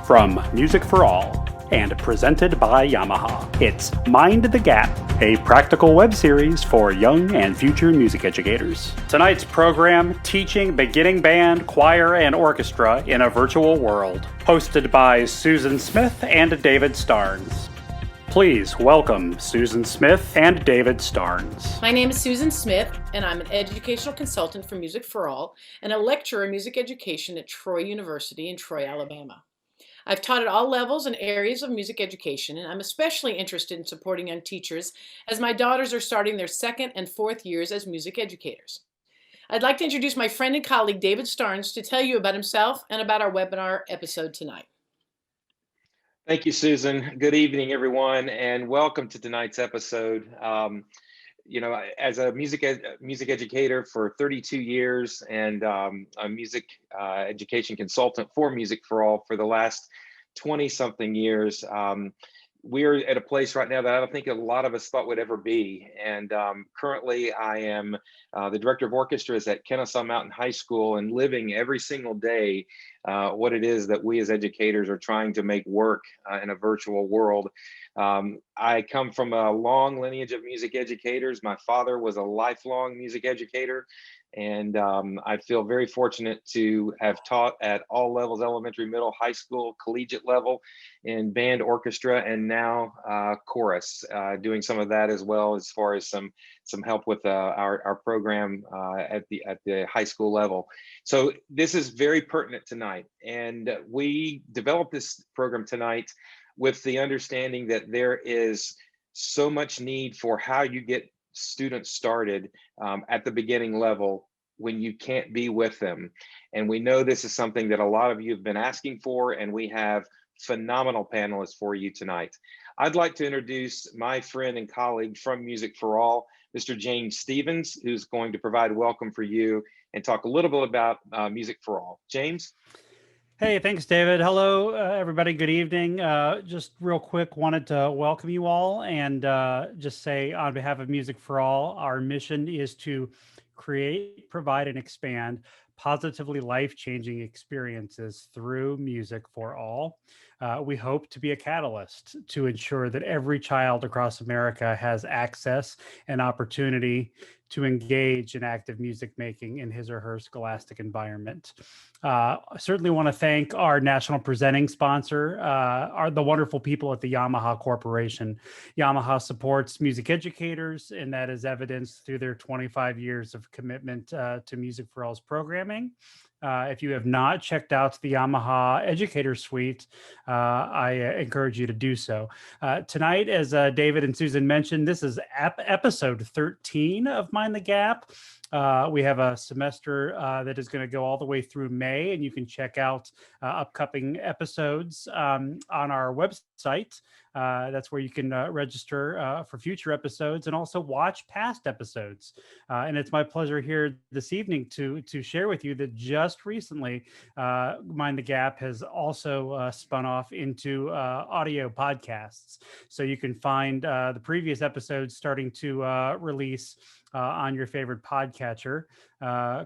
from Music for All and presented by Yamaha. It's Mind the Gap, a practical web series for young and future music educators. Tonight's program, Teaching Beginning Band, Choir, and Orchestra in a Virtual World, hosted by Susan Smith and David Starnes. Please welcome Susan Smith and David Starnes. My name is Susan Smith, and I'm an educational consultant for Music for All and a lecturer in music education at Troy University in Troy, Alabama. I've taught at all levels and areas of music education, and I'm especially interested in supporting young teachers as my daughters are starting their second and fourth years as music educators. I'd like to introduce my friend and colleague, David Starnes, to tell you about himself and about our webinar episode tonight. Thank you, Susan. Good evening, everyone, and welcome to tonight's episode. As a music educator for 32 years and a music education consultant for Music for All for the last 20-something years, we're at a place right now that I don't think a lot of us thought would ever be. And currently, I am the director of orchestras at Kennesaw Mountain High School and living every single day what it is that we as educators are trying to make work in a virtual world. I come from a long lineage of music educators. My father was a lifelong music educator, and I feel very fortunate to have taught at all levels, elementary, middle, high school, collegiate level, in band, orchestra, and now chorus, doing some of that as well as far as some help with our program at the high school level. So this is very pertinent tonight, and we developed this program tonight with the understanding that there is so much need for how you get students started at the beginning level when you can't be with them. And we know this is something that a lot of you have been asking for, and we have phenomenal panelists for you tonight. I'd like to introduce my friend and colleague from Music for All, Mr. James Stevens, who's going to provide welcome for you and talk a little bit about Music for All. James? Hey, thanks, David. Hello, everybody. Good evening. Just real quick, wanted to welcome you all and just say on behalf of Music for All, our mission is to create, provide, and expand positively life-changing experiences through music for all. We hope to be a catalyst to ensure that every child across America has access and opportunity to engage in active music making in his or her scholastic environment. I certainly want to thank our national presenting sponsor, the wonderful people at the Yamaha Corporation. Yamaha supports music educators, and that is evidenced through their 25 years of commitment to Music for All's programming. If you have not checked out the Yamaha Educator Suite, I encourage you to do so. Tonight, as David and Susan mentioned, this is episode 13 of Mind the Gap. We have a semester that is going to go all the way through May, and you can check out upcoming episodes on our website. That's where you can register for future episodes and also watch past episodes. And it's my pleasure here this evening to share with you that just recently, Mind the Gap has also spun off into audio podcasts. So you can find the previous episodes starting to release on your favorite podcatcher,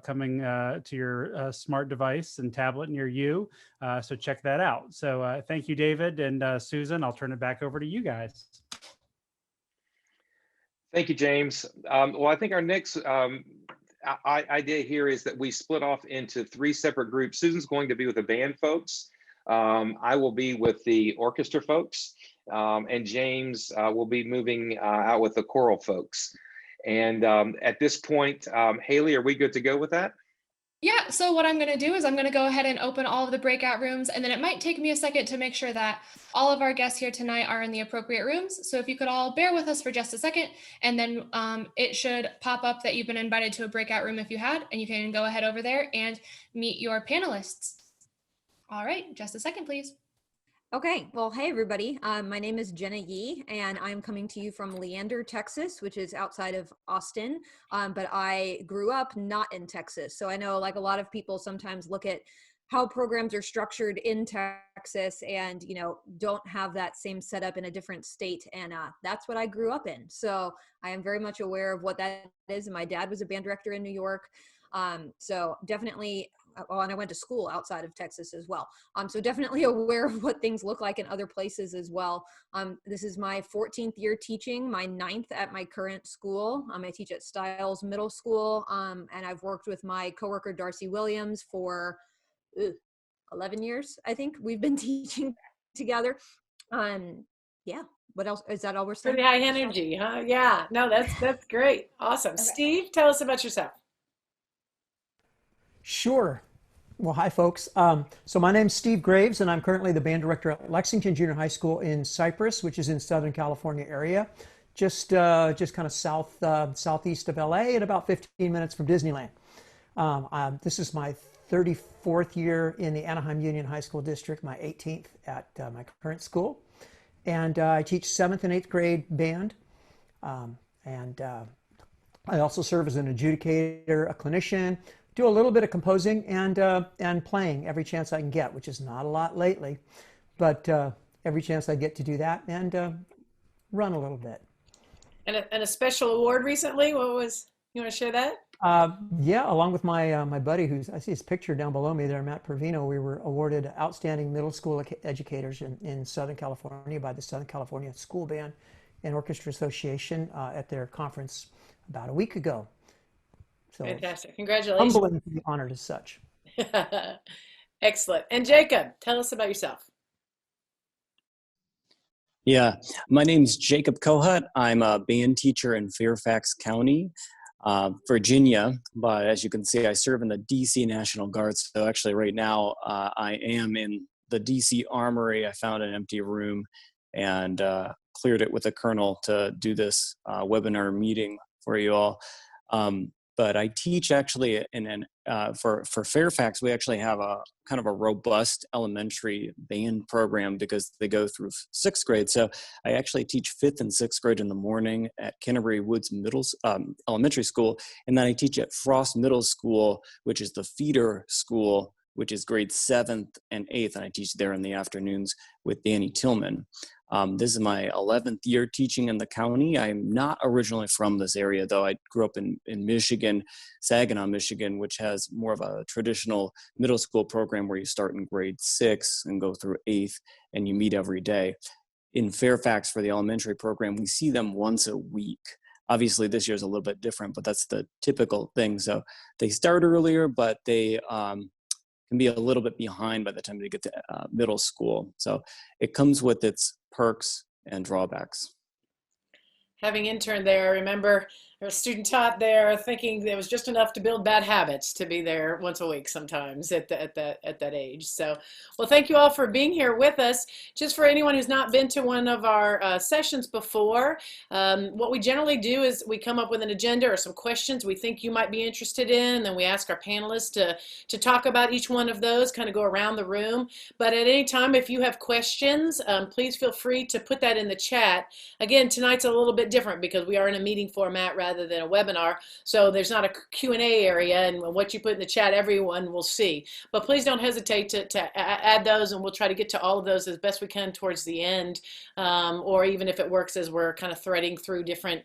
coming to your smart device and tablet near you. So check that out. So thank you, David and Susan. I'll turn it back over to you guys. Thank you, James. Well, I think our next idea here is that we split off into 3 separate groups. Susan's going to be with the band folks. I will be with the orchestra folks, and James will be moving out with the choral folks. And at this point, Haley, are we good to go with that? Yeah, so what I'm going to do is I'm going to go ahead and open all of the breakout rooms, and then it might take me a second to make sure that all of our guests here tonight are in the appropriate rooms. So if you could all bear with us for just a second, and then it should pop up that you've been invited to a breakout room if you had, and you can go ahead over there and meet your panelists. All right, just a second, please. Okay, well, hey everybody. My name is Jenna Yee, and I'm coming to you from Leander, Texas, which is outside of Austin. But I grew up not in Texas, so I know like a lot of people sometimes look at how programs are structured in Texas and don't have that same setup in a different state, and that's what I grew up in. So I am very much aware of what that is. And my dad was a band director in New York. So definitely well, and I went to school outside of Texas as well. So definitely aware of what things look like in other places as well. This is my 14th year teaching, my 9th at my current school. I teach at Stiles Middle School, and I've worked with my coworker Darcy Williams for 11 years, I think we've been teaching together. Yeah. What else? Is that all we're saying? Pretty high energy, huh? Yeah. No, that's great. Awesome. Okay. Steve, tell us about yourself. Sure. Well, hi, folks. So my name's Steve Graves, and I'm currently the band director at Lexington Junior High School in Cypress, which is in Southern California area, just kind of southeast of LA and about 15 minutes from Disneyland. This is my 34th year in the Anaheim Union High School District, my 18th at my current school. And I teach 7th and 8th grade band. I also serve as an adjudicator, a clinician, do a little bit of composing and playing every chance I can get, which is not a lot lately, but every chance I get to do that and run a little bit. And a special award recently. What was, you want to share that? Yeah, along with my my buddy, I see his picture down below me there, Matt Pervino. We were awarded outstanding middle school educators in Southern California by the Southern California School Band and Orchestra Association at their conference about a week ago. So fantastic! Congratulations! Humbling to be honored as such. Excellent. And Jacob, tell us about yourself. Yeah, my name's Jacob Kohut. I'm a band teacher in Fairfax County, Virginia, but as you can see, I serve in the DC National Guard. So actually right now I am in the DC Armory. I found an empty room and cleared it with the colonel to do this webinar meeting for you all. But I teach actually for Fairfax, we actually have a kind of a robust elementary band program because they go through 6th grade. So I actually teach 5th and 6th grade in the morning at Canterbury Woods Elementary School. And then I teach at Frost Middle School, which is the feeder school, which is grades 7th and 8th. And I teach there in the afternoons with Danny Tillman. This is my 11th year teaching in the county. I'm not originally from this area, though. I grew up in Michigan, Saginaw, Michigan, which has more of a traditional middle school program where you start in grade 6 and go through 8th, and you meet every day. In Fairfax, for the elementary program, we see them once a week. Obviously, this year is a little bit different, but that's the typical thing. So they start earlier, but they can be a little bit behind by the time they get to middle school. So it comes with its perks and drawbacks. Having interned there, I remember a student taught there thinking it was just enough to build bad habits to be there once a week sometimes at that age. So, well, thank you all for being here with us. Just for anyone who's not been to one of our sessions before, what we generally do is we come up with an agenda or some questions we think you might be interested in, and then we ask our panelists to talk about each one of those, kind of go around the room. But at any time, if you have questions, please feel free to put that in the chat. Again, tonight's a little bit different because we are in a meeting format rather than a webinar, so there's not a Q&A area, and what you put in the chat everyone will see. But please don't hesitate to add those, and we'll try to get to all of those as best we can towards the end, or even if it works as we're kind of threading through different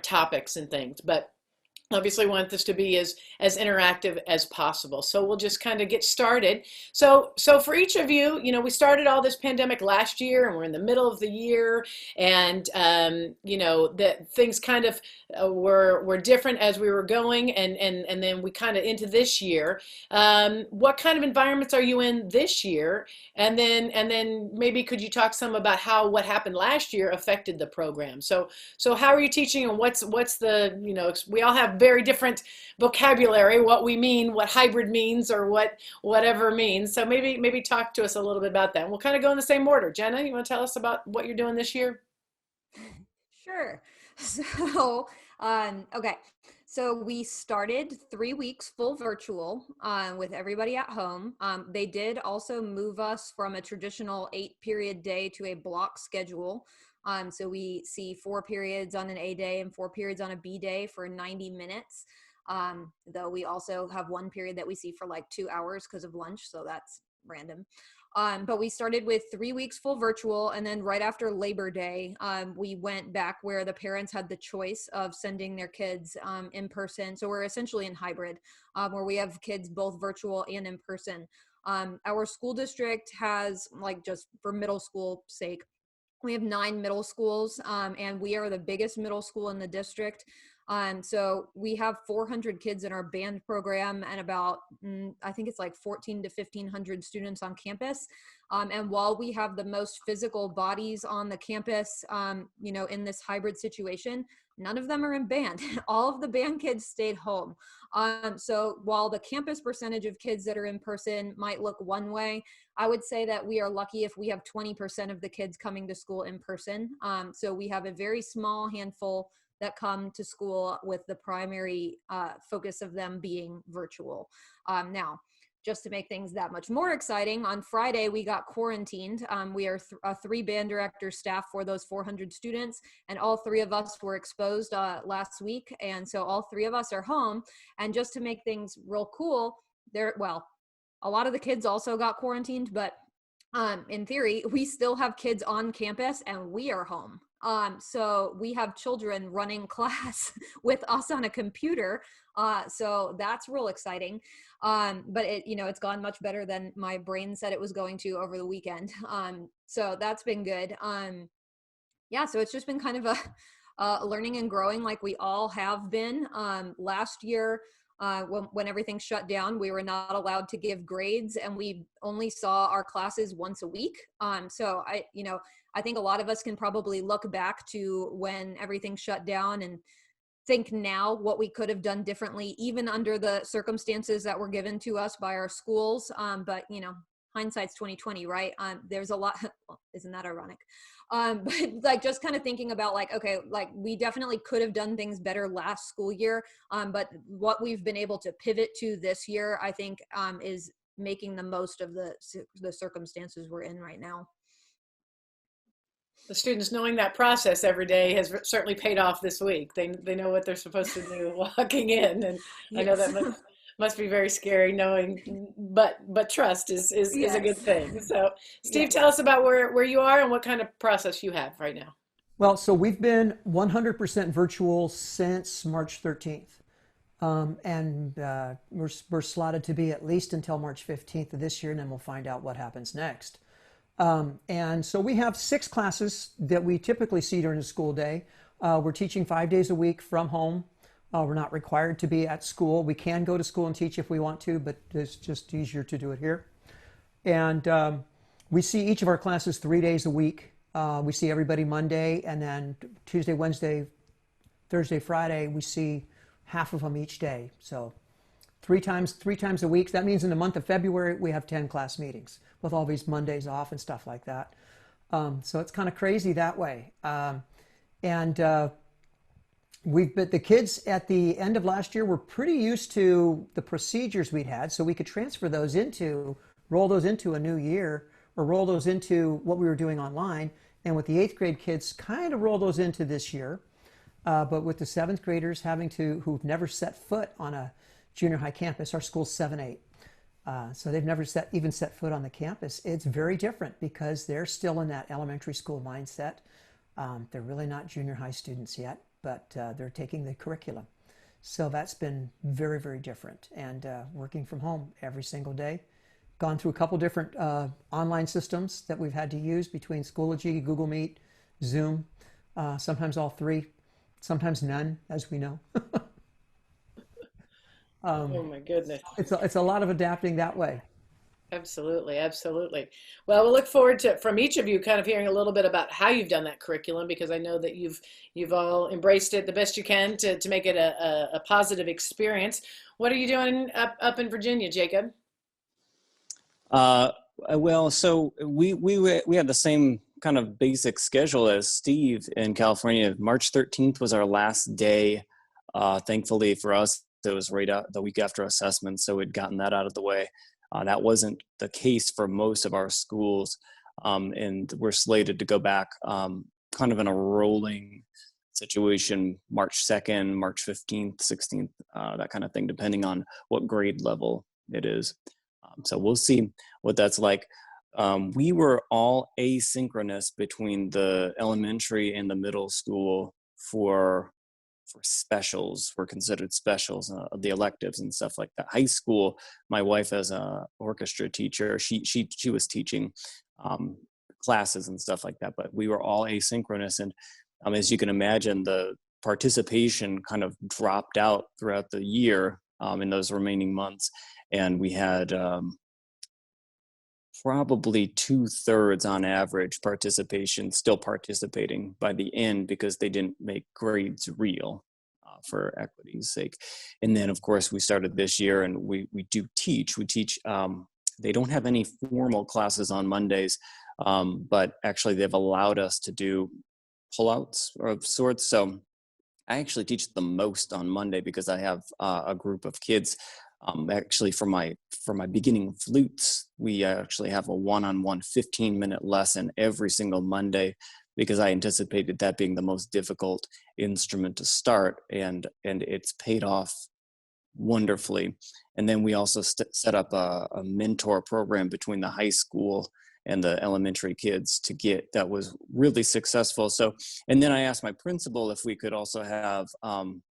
topics and things. But obviously want this to be as interactive as possible. So we'll just kind of get started. So for each of you, we started all this pandemic last year and we're in the middle of the year, and that things kind of were different as we were going, and then we kind of into this year. What kind of environments are you in this year? And then maybe could you talk some about how what happened last year affected the program? So how are you teaching, and what's the, we all have very different vocabulary, what we mean, what hybrid means, or whatever means. So maybe talk to us a little bit about that. And we'll kind of go in the same order. Jenna, you want to tell us about what you're doing this year? Sure. So, okay. So we started 3 weeks full virtual with everybody at home. They did also move us from a traditional 8-period day to a block schedule. So we see 4 periods on an A day and 4 periods on a B day for 90 minutes. Though we also have 1 period that we see for like 2 hours because of lunch. So that's random. But we started with 3 weeks full virtual, and then right after Labor Day, we went back where the parents had the choice of sending their kids in person. So we're essentially in hybrid, where we have kids both virtual and in person. Our school district has, like, just for middle school sake, we have 9 middle schools, and we are the biggest middle school in the district. So we have 400 kids in our band program and about, I think it's like 14 to 1,500 students on campus. And while we have the most physical bodies on the campus, you know, in this hybrid situation, none of them are in band. All of the band kids stayed home. So while the campus percentage of kids that are in person might look one way, I would say that we are lucky if we have 20% of the kids coming to school in person. So we have a very small handful that come to school with the primary focus of them being virtual. Now, just to make things that much more exciting, on Friday we got quarantined. We are a 3 band director staff for those 400 students, and all 3 of us were exposed last week, and so all 3 of us are home. And just to make things real cool, well, a lot of the kids also got quarantined, but in theory, we still have kids on campus and we are home. So we have children running class with us on a computer. So that's real exciting. But it, you know, it's gone much better than my brain said it was going to over the weekend. So that's been good. Yeah, so it's just been kind of a learning and growing like we all have been. Last year, when everything shut down, we were not allowed to give grades, and we only saw our classes once a week. So I think a lot of us can probably look back to when everything shut down and think now what we could have done differently, even under the circumstances that were given to us by our schools. But you know, hindsight's 2020, right? There's a lot, isn't that ironic? But like just kind of thinking about like, okay, like we definitely could have done things better last school year. But what we've been able to pivot to this year, I think, is making the most of the circumstances we're in right now. The students knowing that process every day has certainly paid off this week. They know what they're supposed to do walking in, and yes. I know that must be very scary knowing, but trust is a good thing. So Steve, tell us about where you are and what kind of process you have right now. Well, so we've been 100% virtual since March 13th. And we're slotted to be at least until March 15th of this year, and then we'll find out what happens next. And so we have 6 classes that we typically see during the school day. We're teaching 5 days a week from home. We're not required to be at school. We can go to school and teach if we want to, but it's just easier to do it here. And we see each of our classes 3 days a week. We see everybody Monday, and then Tuesday, Wednesday, Thursday, Friday, we see half of them each day. So three times a week. That means in the month of February, we have 10 class meetings with all these Mondays off and stuff like that. So it's kind of crazy that way. The kids at the end of last year were pretty used to the procedures we'd had, so we could transfer those roll those into a new year, or roll those into what we were doing online. And with the 8th grade kids, kind of roll those into this year. But with the 7th graders who've never set foot on a junior high campus, our school's 7-8. So they've never even set foot on the campus. It's very different because they're still in that elementary school mindset. They're really not junior high students yet, but they're taking the curriculum. So that's been very, very different. And working from home every single day. Gone through a couple different online systems that we've had to use between Schoology, Google Meet, Zoom, sometimes all 3, sometimes none, as we know. Oh my goodness. It's a lot of adapting that way. Absolutely, absolutely. Well, we'll look forward to, from each of you, kind of hearing a little bit about how you've done that curriculum, because I know that you've all embraced it the best you can to make it a positive experience. What are you doing up in Virginia, Jacob? Well, so we had the same kind of basic schedule as Steve in California. March 13th was our last day. Thankfully for us, it was right out the week after assessment, so we'd gotten that out of the way. That wasn't the case for most of our schools, and we're slated to go back kind of in a rolling situation, March 2nd, March 15th, 16th, that kind of thing, depending on what grade level it is. So we'll see what that's like. We were all asynchronous between the elementary and the middle school for specials, were considered specials, the electives and stuff like that. High school, my wife as a orchestra teacher, she was teaching classes and stuff like that, but we were all asynchronous. And as you can imagine, the participation kind of dropped out throughout the year in those remaining months. And we had probably 2/3 on average participation, still participating by the end because they didn't make grades real for equity's sake. And then of course we started this year, and we teach, they don't have any formal classes on Mondays, but actually they've allowed us to do pullouts of sorts. So I actually teach the most on Monday because I have a group of kids. Actually, for my beginning flutes, we actually have a one-on-one 15-minute lesson every single Monday, because I anticipated that being the most difficult instrument to start, and it's paid off wonderfully. And then we also set up a mentor program between the high school and the elementary kids that was really successful. So, and then I asked my principal if we could also have,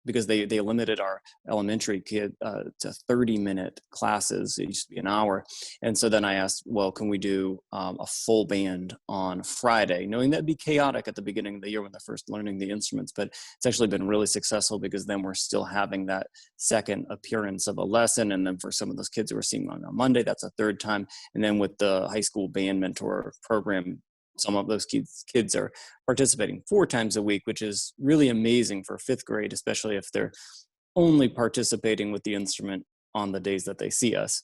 because they limited our elementary kid to 30-minute classes. It used to be an hour. And so then I asked, well, can we do a full band on Friday, knowing that'd be chaotic at the beginning of the year when they're first learning the instruments. But it's actually been really successful, because then we're still having that second appearance of a lesson. And then for some of those kids who are seeing on Monday, that's a third time. And then with the high school band mentor program, some of those kids are participating 4 times a week, which is really amazing for 5th grade, especially if they're only participating with the instrument on the days that they see us.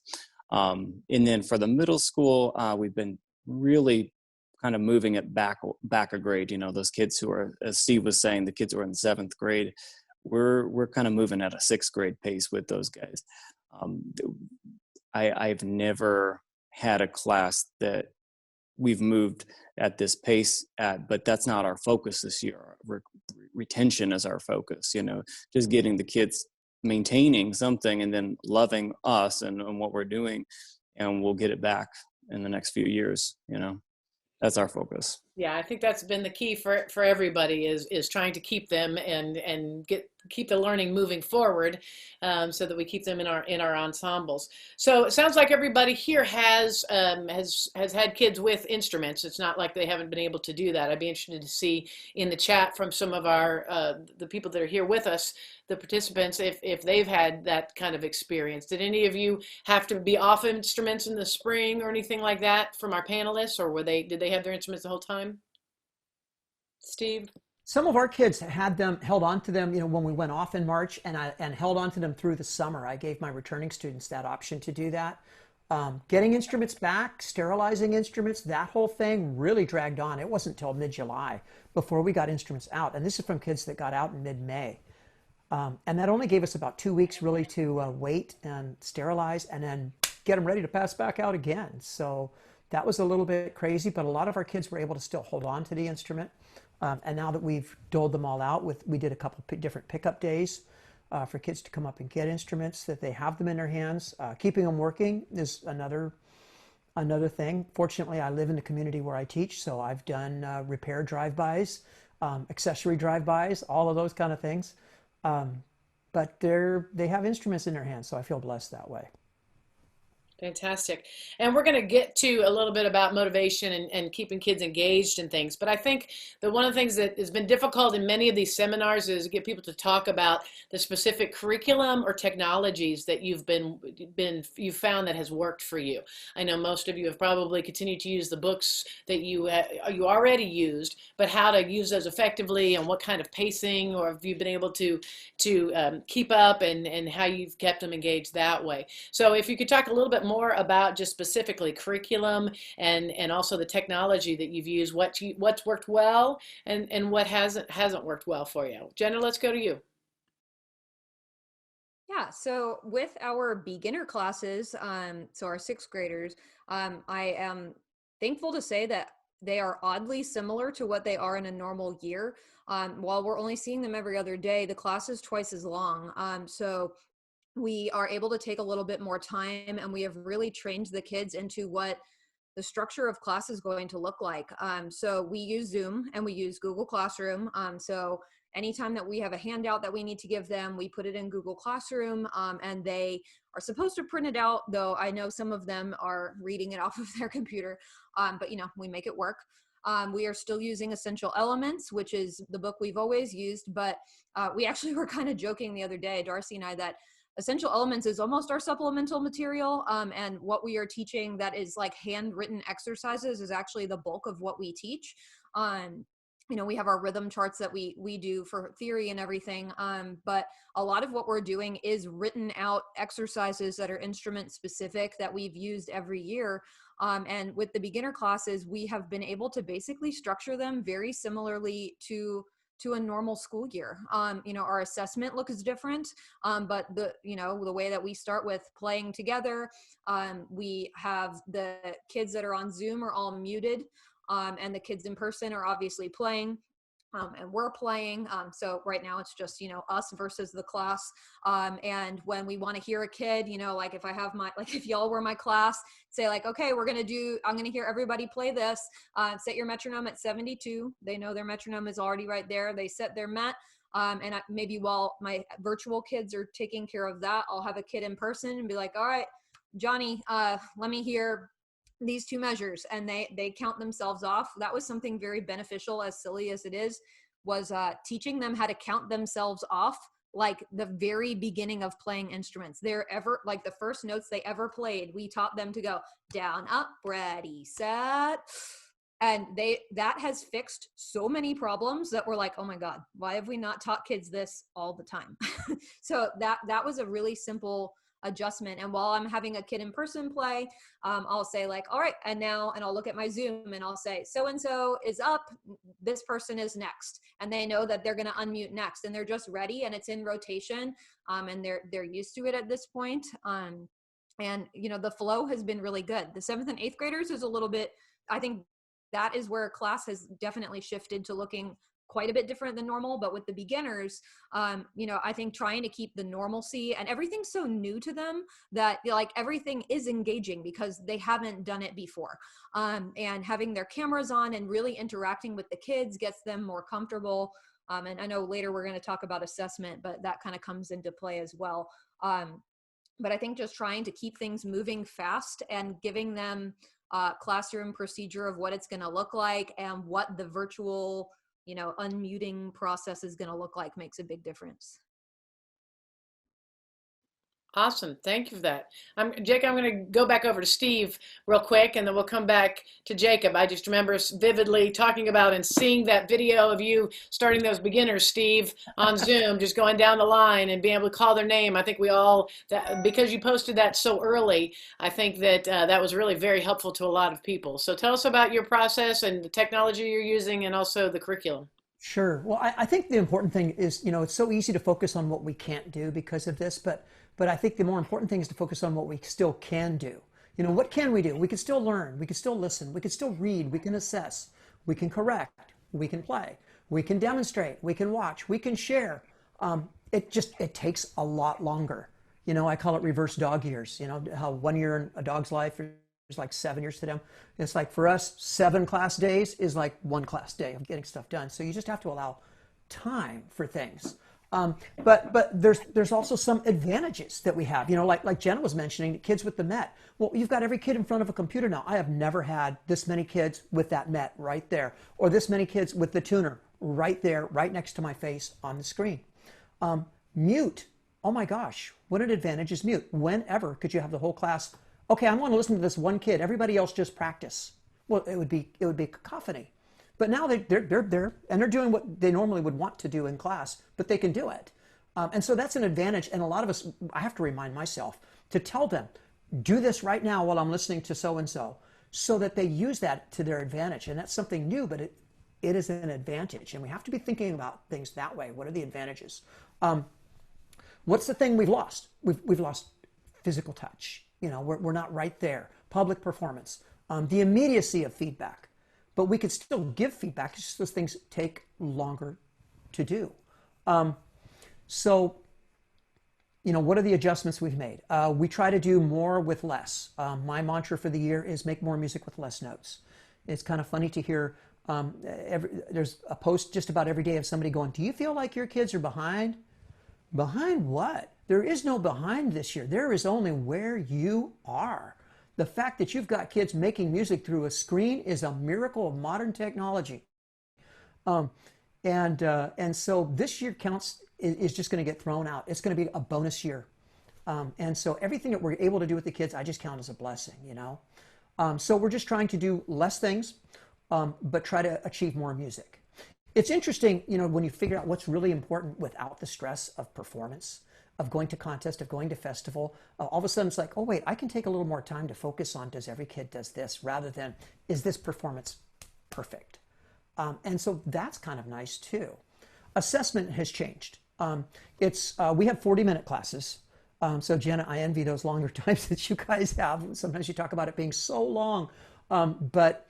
And then for the middle school, we've been really kind of moving it back a grade. You know, those kids who are, as Steve was saying, the kids who are in 7th grade, we're kind of moving at a 6th grade pace with those guys. I've never had a class that we've moved at this pace but that's not our focus this year. Retention is our focus, just getting the kids maintaining something and then loving us and what we're doing, and we'll get it back in the next few years. That's our focus. Yeah, I think that's been the key for everybody is trying to keep them and keep the learning moving forward, so that we keep them in our ensembles. So it sounds like everybody here has had kids with instruments. It's not like they haven't been able to do that. I'd be interested to see in the chat from some of our the people that are here with us, the participants, if they've had that kind of experience. Did any of you have to be off instruments in the spring or anything like that from our panelists, or did they have their instruments the whole time? Steve? Some of our kids held on to them, when we went off in March, and held on to them through the summer. I gave my returning students that option to do that. Getting instruments back, sterilizing instruments, that whole thing really dragged on. It wasn't until mid-July before we got instruments out. And this is from kids that got out in mid-May. And that only gave us about 2 weeks really to wait and sterilize and then get them ready to pass back out again. So that was a little bit crazy, but a lot of our kids were able to still hold on to the instrument. And now that we've doled them all out, we did a couple different pickup days for kids to come up and get instruments, that they have them in their hands. Keeping them working is another thing. Fortunately, I live in the community where I teach, so I've done repair drive-bys, accessory drive-bys, all of those kind of things. But they have instruments in their hands, so I feel blessed that way. Fantastic. And we're going to get to a little bit about motivation and keeping kids engaged and things. But I think that one of the things that has been difficult in many of these seminars is to get people to talk about the specific curriculum or technologies that you've found that has worked for you. I know most of you have probably continued to use the books that you already used, but how to use those effectively and what kind of pacing, or have you been able to keep up, and how you've kept them engaged that way. So if you could talk a little bit more about just specifically curriculum and also the technology that you've used, what's worked well and what hasn't worked well for you. Jenna, let's go to you. Yeah, so with our beginner classes, so our 6th graders, I am thankful to say that they are oddly similar to what they are in a normal year. While we're only seeing them every other day, the class is twice as long. So we are able to take a little bit more time, and we have really trained the kids into what the structure of class is going to look like. So we use Zoom and we use Google Classroom. So anytime that we have a handout that we need to give them, we put it in Google Classroom, and they are supposed to print it out, though I know some of them are reading it off of their computer, but we make it work. We are still using Essential Elements, which is the book we've always used, but we actually were kind of joking the other day, Darcy and I, that Essential Elements is almost our supplemental material, and what we are teaching that is like handwritten exercises is actually the bulk of what we teach. We have our rhythm charts that we do for theory and everything, but a lot of what we're doing is written out exercises that are instrument specific that we've used every year. And with the beginner classes, we have been able to basically structure them very similarly to a normal school year. Our assessment looks different, but the way that we start with playing together, we have the kids that are on Zoom are all muted, and the kids in person are obviously playing. And we're playing. So right now it's just, us versus the class. And when we want to hear a kid, like if I have if y'all were my class, say like, okay, I'm going to hear everybody play this. Set your metronome at 72. They know their metronome is already right there. They set their met. And maybe while my virtual kids are taking care of that, I'll have a kid in person and be like, all right, Johnny, let me hear these two measures, and they count themselves off. That was something very beneficial, as silly as it is, was teaching them how to count themselves off, like the very beginning of playing instruments. Like the first notes they ever played, we taught them to go down, up, ready, set. And that has fixed so many problems that we're like, oh my God, why have we not taught kids this all the time? So that was a really simple adjustment. And while I'm having a kid in person play, I'll say like, all right, and I'll look at my Zoom and I'll say, so-and-so is up, this person is next. And they know that they're going to unmute next, and they're just ready, and it's in rotation. And they're used to it at this point. And the flow has been really good. The 7th and 8th graders is a little bit, I think that is where class has definitely shifted to looking quite a bit different than normal. But with the beginners, I think trying to keep the normalcy, and everything's so new to them that like everything is engaging because they haven't done it before. And having their cameras on and really interacting with the kids gets them more comfortable. And I know later we're going to talk about assessment, but that kind of comes into play as well. But I think just trying to keep things moving fast and giving them classroom procedure of what it's going to look like and what the virtual unmuting process is going to look like makes a big difference. Awesome. Thank you for that. Jacob, I'm going to go back over to Steve real quick, and then we'll come back to Jacob. I just remember vividly talking about and seeing that video of you starting those beginners, Steve, on Zoom, just going down the line and being able to call their name. I think we all, because you posted that so early, I think that that was really very helpful to a lot of people. So tell us about your process and the technology you're using, and also the curriculum. Sure. Well, I think the important thing is, it's so easy to focus on what we can't do because of this, but I think the more important thing is to focus on what we still can do. What can we do? We can still learn. We can still listen. We can still read. We can assess. We can correct. We can play. We can demonstrate. We can watch. We can share. It takes a lot longer. I call it reverse dog years. How 1 year in a dog's life is like 7 years to them. It's like for us, 7 class days is like 1 class day of getting stuff done. So you just have to allow time for things. But there's also some advantages that we have, like Jenna was mentioning, kids with the Met. Well, you've got every kid in front of a computer now. I have never had this many kids with that Met right there, or this many kids with the tuner right there, right next to my face on the screen. Mute. Oh my gosh, what an advantage is mute. Whenever could you have the whole class? Okay, I want to listen to this one kid. Everybody else just practice. Well, it would be cacophony. But now they're doing what they normally would want to do in class, but they can do it. And so that's an advantage. And a lot of us, I have to remind myself to tell them, do this right now while I'm listening to so-and-so, so that they use that to their advantage. And that's something new, but it is an advantage. And we have to be thinking about things that way. What are the advantages? What's the thing we've lost? We've lost physical touch. We're not right there. Public performance, the immediacy of feedback. But we could still give feedback. It's just those things take longer to do. So what are the adjustments we've made? We try to do more with less. My mantra for the year is make more music with less notes. It's kind of funny to hear, there's a post just about every day of somebody going, do you feel like your kids are behind? Behind what? There is no behind this year. There is only where you are. The fact that you've got kids making music through a screen is a miracle of modern technology. And so this year is just going to get thrown out. It's going to be a bonus year. And so everything that we're able to do with the kids, I just count as a blessing, So we're just trying to do less things, but try to achieve more music. It's interesting, when you figure out what's really important without the stress of performance, of going to contest, of going to festival, all of a sudden it's like, oh wait, I can take a little more time to focus on does every kid does this rather than is this performance perfect? And so that's kind of nice too. Assessment has changed. We have 40-minute classes. So Jenna, I envy those longer times that you guys have. Sometimes you talk about it being so long, but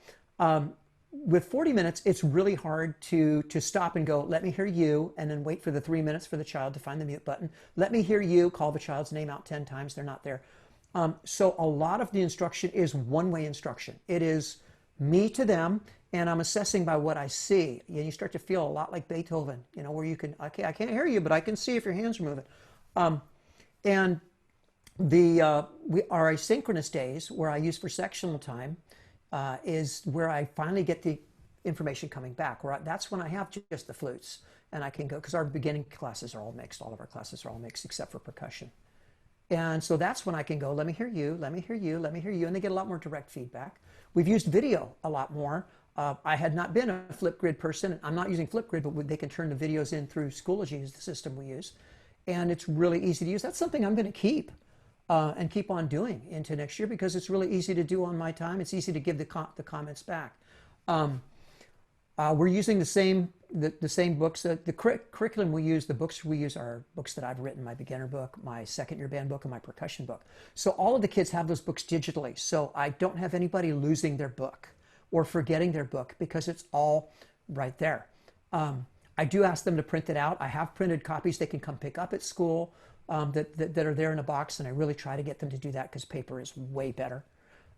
with 40 minutes, it's really hard to stop and go, let me hear you, and then wait for the 3 minutes for the child to find the mute button. Let me hear you, call the child's name out 10 times, they're not there. So a lot of the instruction is one-way instruction. It is me to them, and I'm assessing by what I see. You start to feel a lot like Beethoven, where you can, okay, I can't hear you, but I can see if your hands are moving. And our asynchronous days, where I use for sectional time, is where I finally get the information coming back. That's when I have just the flutes, and I can go, because our beginning classes are all mixed. All of our classes are all mixed except for percussion. And so that's when I can go, let me hear you, let me hear you, let me hear you, and they get a lot more direct feedback. We've used video a lot more. I had not been a Flipgrid person. I'm not using Flipgrid, but they can turn the videos in through Schoology is the system we use. And it's really easy to use. That's something I'm going to keep and keep on doing into next year because it's really easy to do on my time. It's easy to give the comments back. We're using the same books. The curriculum we use, the books we use are books that I've written, my beginner book, my second year band book, and my percussion book. So all of the kids have those books digitally. So I don't have anybody losing their book or forgetting their book because it's all right there. I do ask them to print it out. I have printed copies they can come pick up at school that are there in a box, and I really try to get them to do that because paper is way better.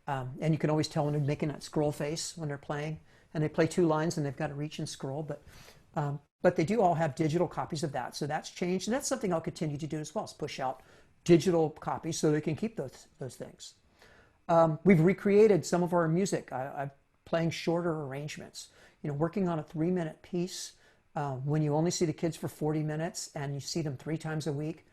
And you can always tell when they're making that scroll face when they're playing, and they play 2 lines and they've got to reach and scroll. But they do all have digital copies of that, so that's changed, and that's something I'll continue to do as well, is push out digital copies so they can keep those things. We've recreated some of our music. I'm playing shorter arrangements, working on a 3-minute piece. When you only see the kids for 40 minutes and you see them 3 times a week,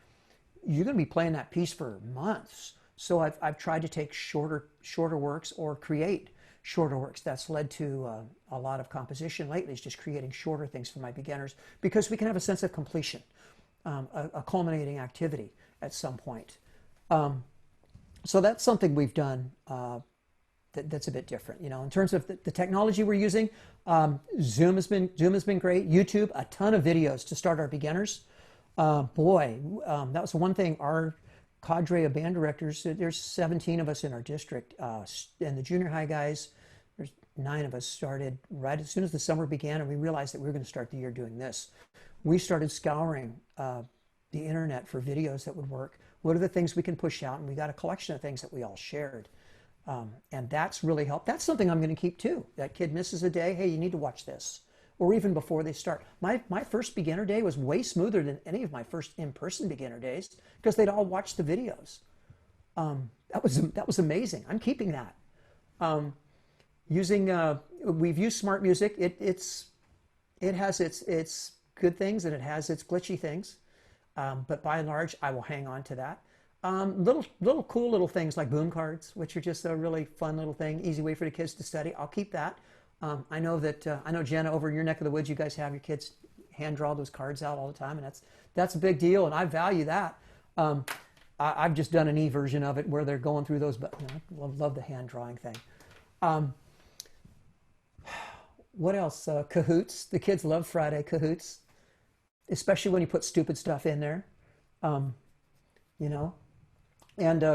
you're going to be playing that piece for months. So I've tried to take shorter works or create shorter works. That's led to a lot of composition lately, is just creating shorter things for my beginners because we can have a sense of completion, a culminating activity at some point. So that's something we've done that's a bit different. In terms of the technology we're using, Zoom has been great. YouTube, a ton of videos to start our beginners. That was one thing. Our cadre of band directors, there's 17 of us in our district, and the junior high guys, there's 9 of us, started right as soon as the summer began, and we realized that we were going to start the year doing this. We started scouring the internet for videos that would work. What are the things we can push out? And we got a collection of things that we all shared. And that's really helped. That's something I'm going to keep too. That kid misses a day, hey, you need to watch this. Or even before they start. My first beginner day was way smoother than any of my first in-person beginner days because they'd all watch the videos. That was amazing. I'm keeping that. We've used smart music. It has its good things and it has its glitchy things. But by and large, I will hang on to that. Little cool little things like boom cards, which are just a really fun little thing, easy way for the kids to study. I'll keep that. I know Jenna, over in your neck of the woods, you guys have your kids hand draw those cards out all the time, and that's a big deal, and I value that. I've just done an e-version of it where they're going through those, but love the hand drawing thing. What else? Kohoots. The kids love Friday Kohoots, especially when you put stupid stuff in there. And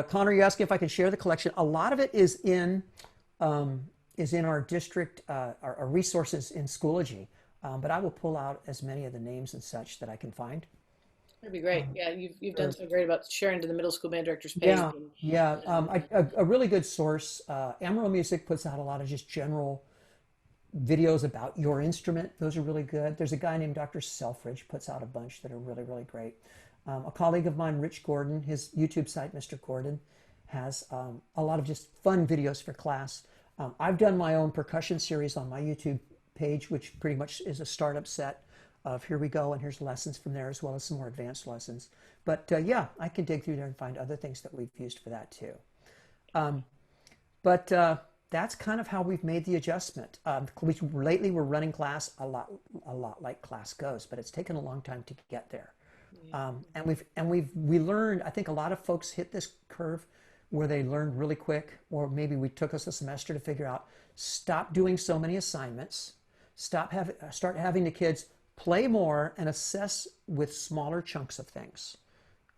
Connor, you asked if I could share the collection. A lot of it is in our district, our resources in Schoology, but I will pull out as many of the names and such that I can find. That'd be great. Um, Yeah, you've done sure. so great about sharing to the middle school band directors page. Yeah, yeah. A really good source. Amarillo Music puts out a lot of just general videos about your instrument. Those are really good. There's a guy named Dr. Selfridge puts out a bunch that are really, really great. A colleague of mine, Rich Gordon, his YouTube site, Mr. Gordon, has a lot of just fun videos for class. I've done my own percussion series on my YouTube page, which pretty much is a startup set of here we go and here's lessons from there as well as some more advanced lessons. But yeah, I can dig through there and find other things that we've used for that too. Um, but that's kind of how we've made the adjustment. Lately, we're running class a lot like class goes, but it's taken a long time to get there. We learned. I think a lot of folks hit this curve where they learned really quick, or maybe we took us a semester to figure out. Stop doing so many assignments. Start having the kids play more and assess with smaller chunks of things.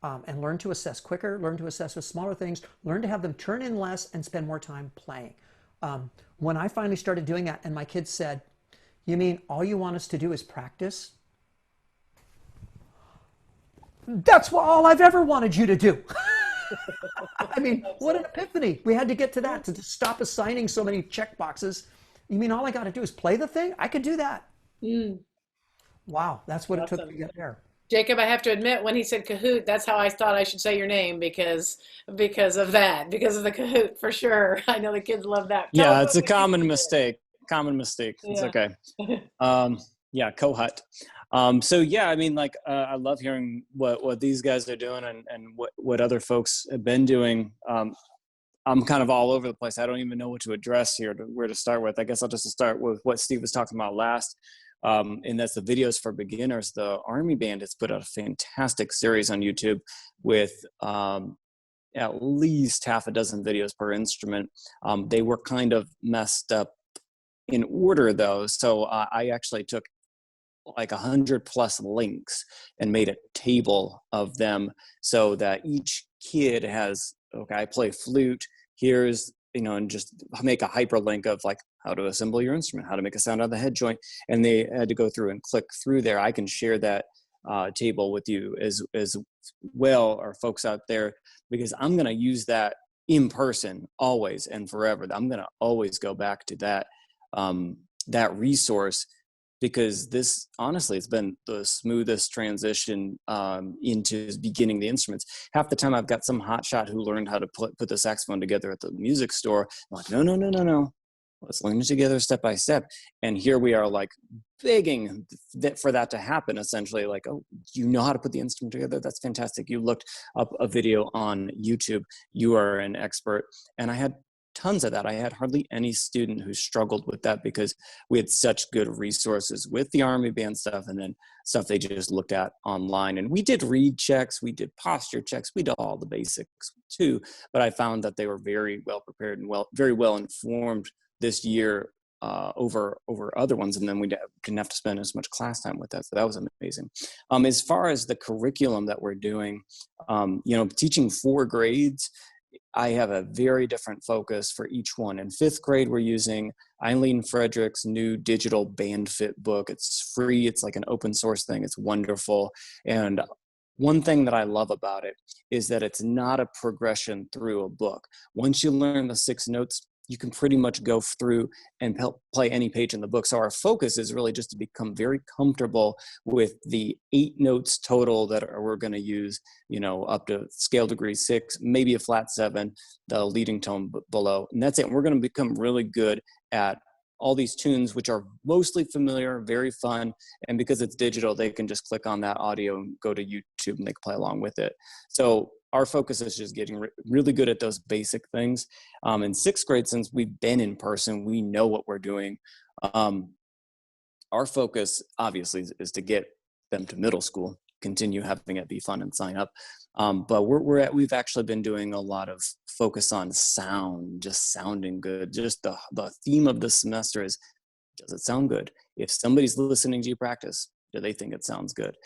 And learn to assess quicker, learn to assess with smaller things, learn to have them turn in less and spend more time playing. When I finally started doing that and my kids said, "You mean all you want us to do is practice?" That's all I've ever wanted you to do. I mean, what an epiphany. We had to get to that, to just stop assigning so many check boxes. You mean all I got to do is play the thing? I could do that. Mm, Wow, that's what it took to awesome. get there. Jacob, I have to admit, when he said Kahoot, that's how I thought I should say your name because of that, because of the Kahoot for sure. I know the kids love that. Tell Yeah, us it's what a the kids common did. mistake. Common mistake. It's Yeah. okay. Yeah, Kohut. So yeah, I mean, like, I love hearing what these guys are doing and what other folks have been doing. I'm kind of all over the place. I don't even know what to address here, where to start with. I guess I'll just start with what Steve was talking about last. And that's the videos for beginners. The Army Band has put out a fantastic series on YouTube with at least half a dozen videos per instrument. They were kind of messed up in order though. So I actually took like 100+ links and made a table of them so that each kid has, okay, I play flute, here's, and just make a hyperlink of like how to assemble your instrument, how to make a sound out of the head joint. And they had to go through and click through there. I can share that table with you as well, or folks out there, because I'm going to use that in person always and forever. I'm going to always go back to that resource, because this, honestly, it's been the smoothest transition into beginning the instruments. Half the time I've got some hotshot who learned how to put the saxophone together at the music store. I'm like, no. Let's learn it together step by step. And here we are, like, begging for that to happen, essentially. Like, oh, you know how to put the instrument together? That's fantastic. You looked up a video on YouTube. You are an expert. And I had tons of that. I had hardly any student who struggled with that, because we had such good resources with the Army Band stuff, and then stuff they just looked at online. And we did read checks, we did posture checks, we did all the basics too. But I found that they were very well prepared and very well informed this year over other ones, and then we didn't have to spend as much class time with that. So that was amazing. As far as the curriculum that we're doing, teaching 4 grades, I have a very different focus for each one. In 5th grade, we're using Eileen Frederick's new digital band fit book. It's free. It's like an open source thing. It's wonderful. And one thing that I love about it is that it's not a progression through a book. Once you learn the 6 notes, you can pretty much go through and play any page in the book. So our focus is really just to become very comfortable with the 8 notes total that we're going to use, up to scale degree 6, maybe a flat 7, the leading tone below. And that's it. We're going to become really good at all these tunes, which are mostly familiar, very fun. And because it's digital, they can just click on that audio and go to YouTube and they can play along with it. So our focus is just getting really good at those basic things. In 6th grade, since we've been in person, we know what we're doing. Our focus, obviously, is to get them to middle school, continue having it be fun and sign up. But we've actually been doing a lot of focus on sound, just sounding good. Just the theme of the semester is, does it sound good? If somebody's listening to you practice, do they think it sounds good?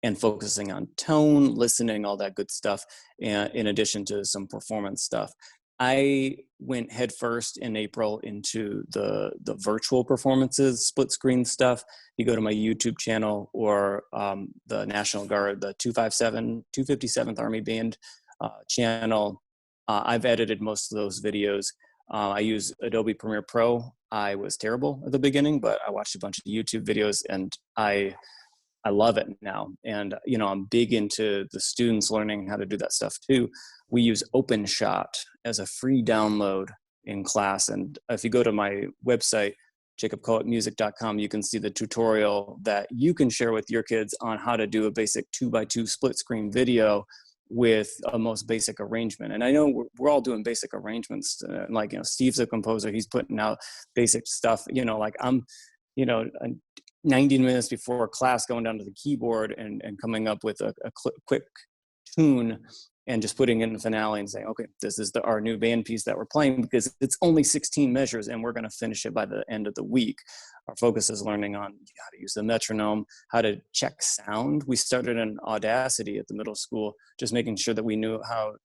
And focusing on tone, listening, all that good stuff, and in addition to some performance stuff. I went headfirst in April into the virtual performances, split screen stuff. You go to my YouTube channel or the National Guard, the 257th Army Band channel. I've edited most of those videos. I use Adobe Premiere Pro. I was terrible at the beginning, but I watched a bunch of YouTube videos and I love it now. And, you know, I'm big into the students learning how to do that stuff too. We use OpenShot as a free download in class. And if you go to my website, jacobcohutmusic.com, you can see the tutorial that you can share with your kids on how to do a basic 2x2 split screen video with a most basic arrangement. And I know we're all doing basic arrangements. Like, you know, Steve's a composer. He's putting out basic stuff, you know, like I'm, you know, 90 minutes before class going down to the keyboard and coming up with a quick tune and just putting it in the finale and saying, okay, this is our new band piece that we're playing, because it's only 16 measures and we're going to finish it by the end of the week. Our focus is learning on how to use the metronome, how to check sound. We started in Audacity at the middle school, just making sure that we knew how,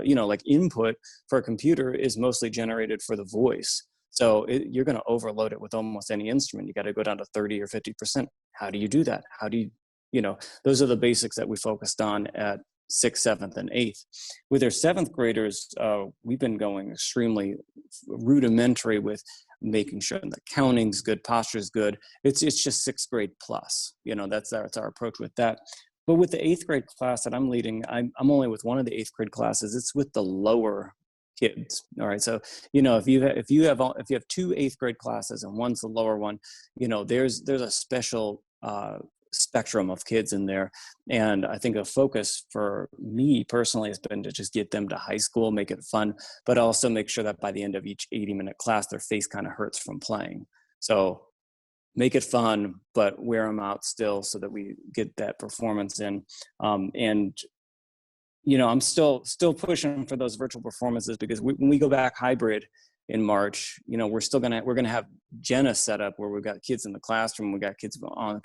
you know, like input for a computer is mostly generated for the voice. So you're going to overload it with almost any instrument. You got to go down to 30 or 50%. How do you do that? How do you, you know, those are the basics that we focused on at 6th, 7th, and 8th. With our 7th graders, we've been going extremely rudimentary with making sure the counting's good, posture's good. It's just 6th grade plus. You know, that's our approach with that. But with the 8th grade class that I'm leading, I'm only with one of the 8th grade classes. It's with the lower kids. All right. So, you know, if you have 2 8th grade classes and one's the lower one, you know, there's a special spectrum of kids in there. And I think a focus for me personally has been to just get them to high school, make it fun, but also make sure that by the end of each 80-minute class, their face kind of hurts from playing. So make it fun, but wear them out still so that we get that performance in. And you know, I'm still pushing for those virtual performances, because when we go back hybrid in March, you know, we're gonna have Jenna set up where we've got kids in the classroom, we got kids on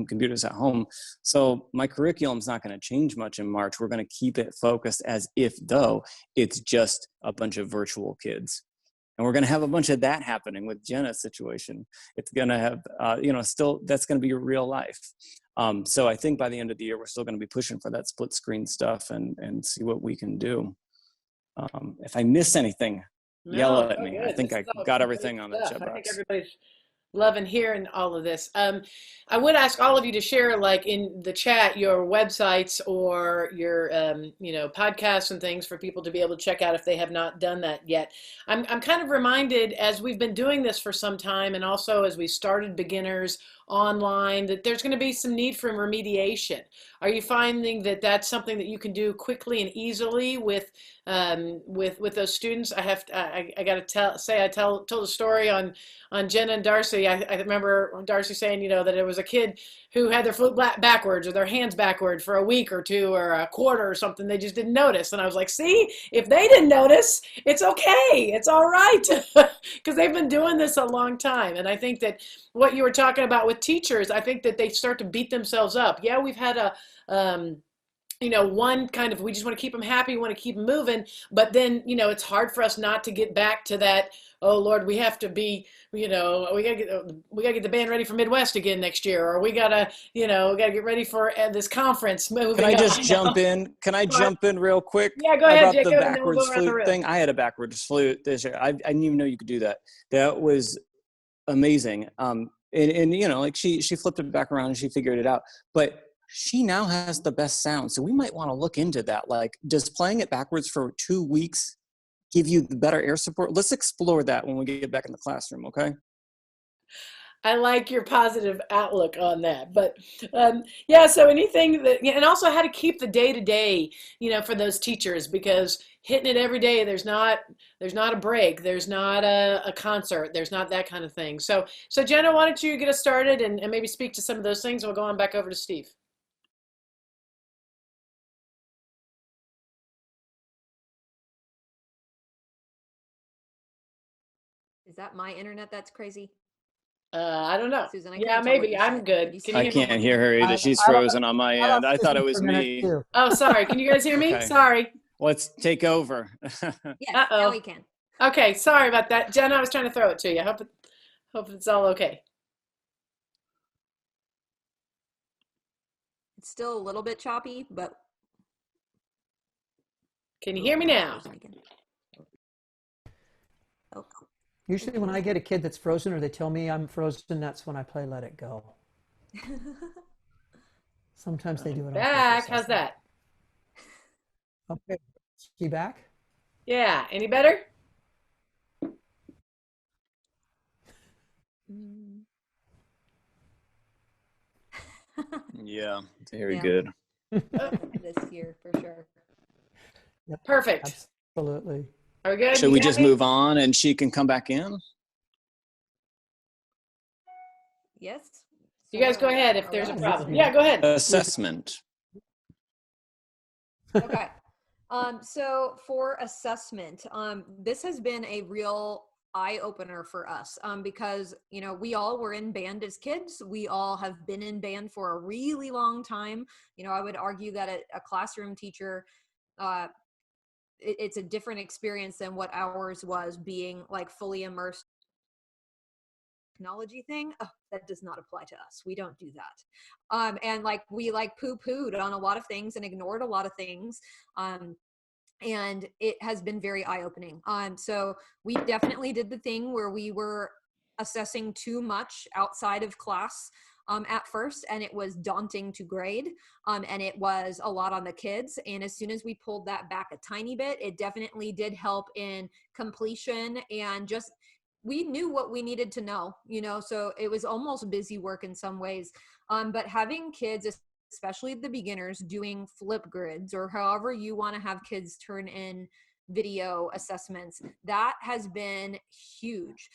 computers at home. So my curriculum's not going to change much in March. We're going to keep it focused as if though it's just a bunch of virtual kids. And we're going to have a bunch of that happening with Jenna's situation. It's going to have, you know, still, that's going to be real life. So I think by the end of the year, we're still going to be pushing for that split screen stuff and see what we can do. If I miss anything, yell at me. Good. I think I got everything on the chat box. I think everybody's loving hearing all of this. I would ask all of you to share, like in the chat, your websites or your, you know, podcasts and things for people to be able to check out if they have not done that yet. I'm kind of reminded, as we've been doing this for some time, and also as we started beginners online, that there's going to be some need for remediation. Are you finding that that's something that you can do quickly and easily with those students? I got to told a story on Jenna and Darcy. I remember Darcy saying, you know, that it was a kid who had their foot backwards or their hands backward for a week or two or a quarter or something. They just didn't notice. And I was like, see, if they didn't notice, it's okay. It's all right. Because they've been doing this a long time. And I think that what you were talking about with teachers, I think that they start to beat themselves up. Yeah, we've had you know, one kind of, we just want to keep them happy, we want to keep them moving, but then, you know, it's hard for us not to get back to that, oh Lord, we have to be, you know, we gotta get the band ready for Midwest again next year, or we gotta, you know, we gotta get ready for this conference. Can I just jump in? Can I jump in real quick? Yeah, go ahead, about Jacob, the backwards flute thing. I had a backwards flute this year. I didn't even know you could do that. That was amazing. And you know, like she flipped it back around and she figured it out, but she now has the best sound. So we might want to look into that. Like, does playing it backwards for 2 weeks give you the better air support? Let's explore that when we get back in the classroom, okay? I like your positive outlook on that. But yeah, so anything that, and also how to keep the day-to-day, you know, for those teachers, because hitting it every day, there's not a break, there's not a concert, there's not that kind of thing. So Jenna, why don't you get us started and maybe speak to some of those things, and we'll go on back over to Steve. Is that my internet that's crazy? I don't know. Susan, I yeah, can't tell what maybe. you I'm said. good. You I can't hear her either. She's frozen on my end. I thought it was me. Oh, sorry. Can you guys hear me? Okay. Sorry. Let's take over. Yes, Uh-oh. now we can. Okay, sorry about that. Jenna, I was trying to throw it to you. Hope it's all okay. It's still a little bit choppy, but. Can you hear me now? Oh. Usually when I get a kid that's frozen or they tell me I'm frozen, that's when I play Let It Go. Sometimes they do it on Back. purpose. How's that? Okay. She back? Yeah. Any better? Yeah, very Yeah. good. This year for sure. Yep, Perfect. absolutely. Are we good? Should You we got just me? move on and she can come back in? Yes. You guys go ahead if there's a problem. Yeah, go ahead. Assessment. Okay. So for assessment, this has been a real eye opener for us, because, you know, we all were in band as kids. We all have been in band for a really long time. You know, I would argue that a classroom teacher, it's a different experience than what ours was, being like fully immersed technology thing. Oh, that does not apply to us. We don't do that. And like we like poo-pooed on a lot of things and ignored a lot of things. And it has been very eye-opening. So we definitely did the thing where we were assessing too much outside of class at first, and it was daunting to grade, and it was a lot on the kids. And as soon as we pulled that back a tiny bit, it definitely did help in completion, and just we knew what we needed to know, you know, so it was almost busy work in some ways. But having kids, especially the beginners, doing flip grids or however you want to have kids turn in video assessments, that has been huge,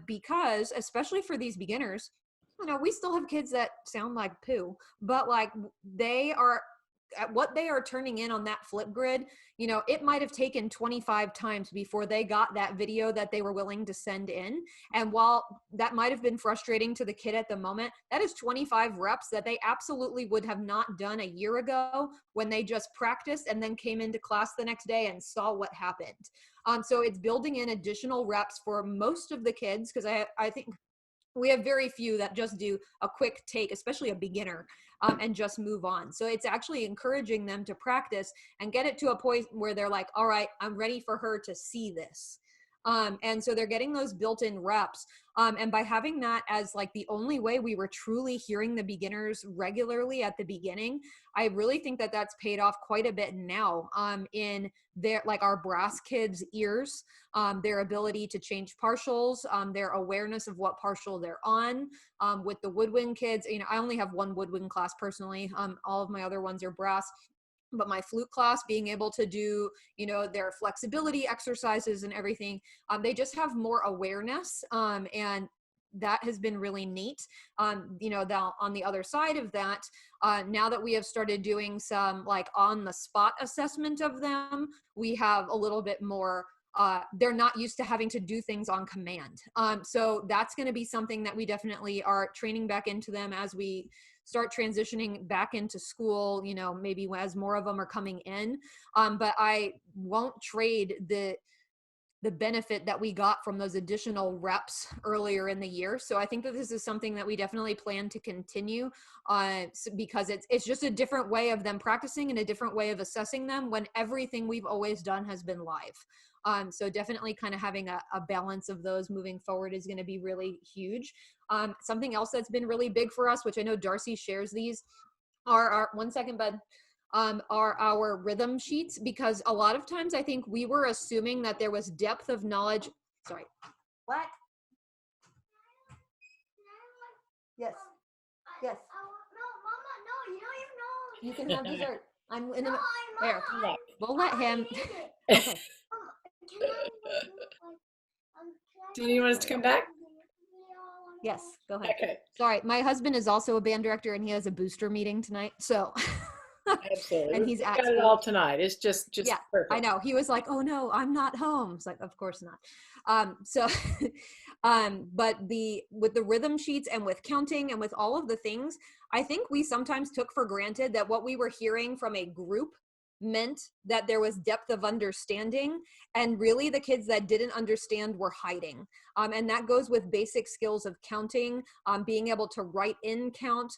because especially for these beginners, you know, we still have kids that sound like poo, but like they are at what they are turning in on that flip grid. You know, it might have taken 25 times before they got that video that they were willing to send in. And while that might have been frustrating to the kid at the moment, that is 25 reps that they absolutely would have not done a year ago when they just practiced and then came into class the next day and saw what happened. So it's building in additional reps for most of the kids, because I think we have very few that just do a quick take, especially a beginner, and just move on. So it's actually encouraging them to practice and get it to a point where they're like, all right, I'm ready for her to see this. And so they're getting those built-in reps. And by having that as like the only way we were truly hearing the beginners regularly at the beginning, I really think that that's paid off quite a bit now, in their, like our brass kids' ears, their ability to change partials, their awareness of what partial they're on. With the woodwind kids, you know, I only have one woodwind class personally. All of my other ones are brass. But my flute class, being able to do, you know, their flexibility exercises and everything, they just have more awareness, and that has been really neat. You know, on the other side of that, now that we have started doing some like on the spot assessment of them, we have a little bit more, they're not used to having to do things on command. So that's going to be something that we definitely are training back into them as we start transitioning back into school, you know, maybe as more of them are coming in. But I won't trade the benefit that we got from those additional reps earlier in the year. So I think that this is something that we definitely plan to continue, because it's just a different way of them practicing and a different way of assessing them when everything we've always done has been live. So definitely kind of having a balance of those moving forward is going to be really huge. Something else that's been really big for us, which I know Darcy shares these, are our, one second, bud, are our rhythm sheets, because a lot of times I think we were assuming that there was depth of knowledge. Sorry. What? Yes. Yes. No, Mama, no, you don't even know. You can have dessert. I'm in the, No, there. Mama. We'll let him. Can Okay. Do you want us to come back? Yes, go ahead. Okay. Sorry, my husband is also a band director and he has a booster meeting tonight. So, Absolutely. and he's We've at got it school. all tonight. It's just Yeah, perfect. I know. He was like, "Oh no, I'm not home." It's like, of course not. So, but with the rhythm sheets and with counting and with all of the things, I think we sometimes took for granted that what we were hearing from a group meant that there was depth of understanding, and really the kids that didn't understand were hiding. And that goes with basic skills of counting, being able to write in count.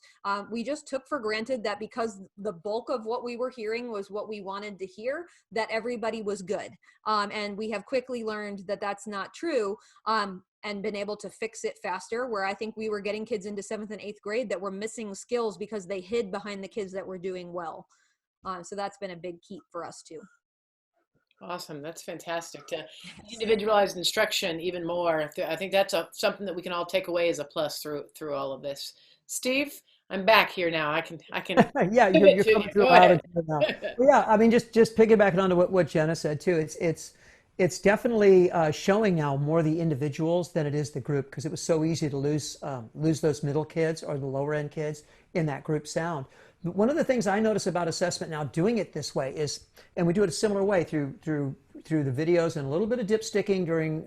We just took for granted that because the bulk of what we were hearing was what we wanted to hear, that everybody was good. And we have quickly learned that that's not true. And been able to fix it faster, where I think we were getting kids into 7th and 8th grade that were missing skills because they hid behind the kids that were doing well. So that's been a big keep for us too. Awesome. That's fantastic. To individualize instruction even more. I think that's something that we can all take away as a plus through all of this. Steve, I'm back here now. I can. Yeah, give it you're to coming you. through Go loud ahead. and clear now. Well, yeah, I mean, just piggybacking onto what Jenna said too. It's definitely showing now more the individuals than it is the group, because it was so easy to lose those middle kids or the lower end kids in that group sound. But one of the things I notice about assessment now, doing it this way, is, and we do it a similar way through the videos and a little bit of dipsticking during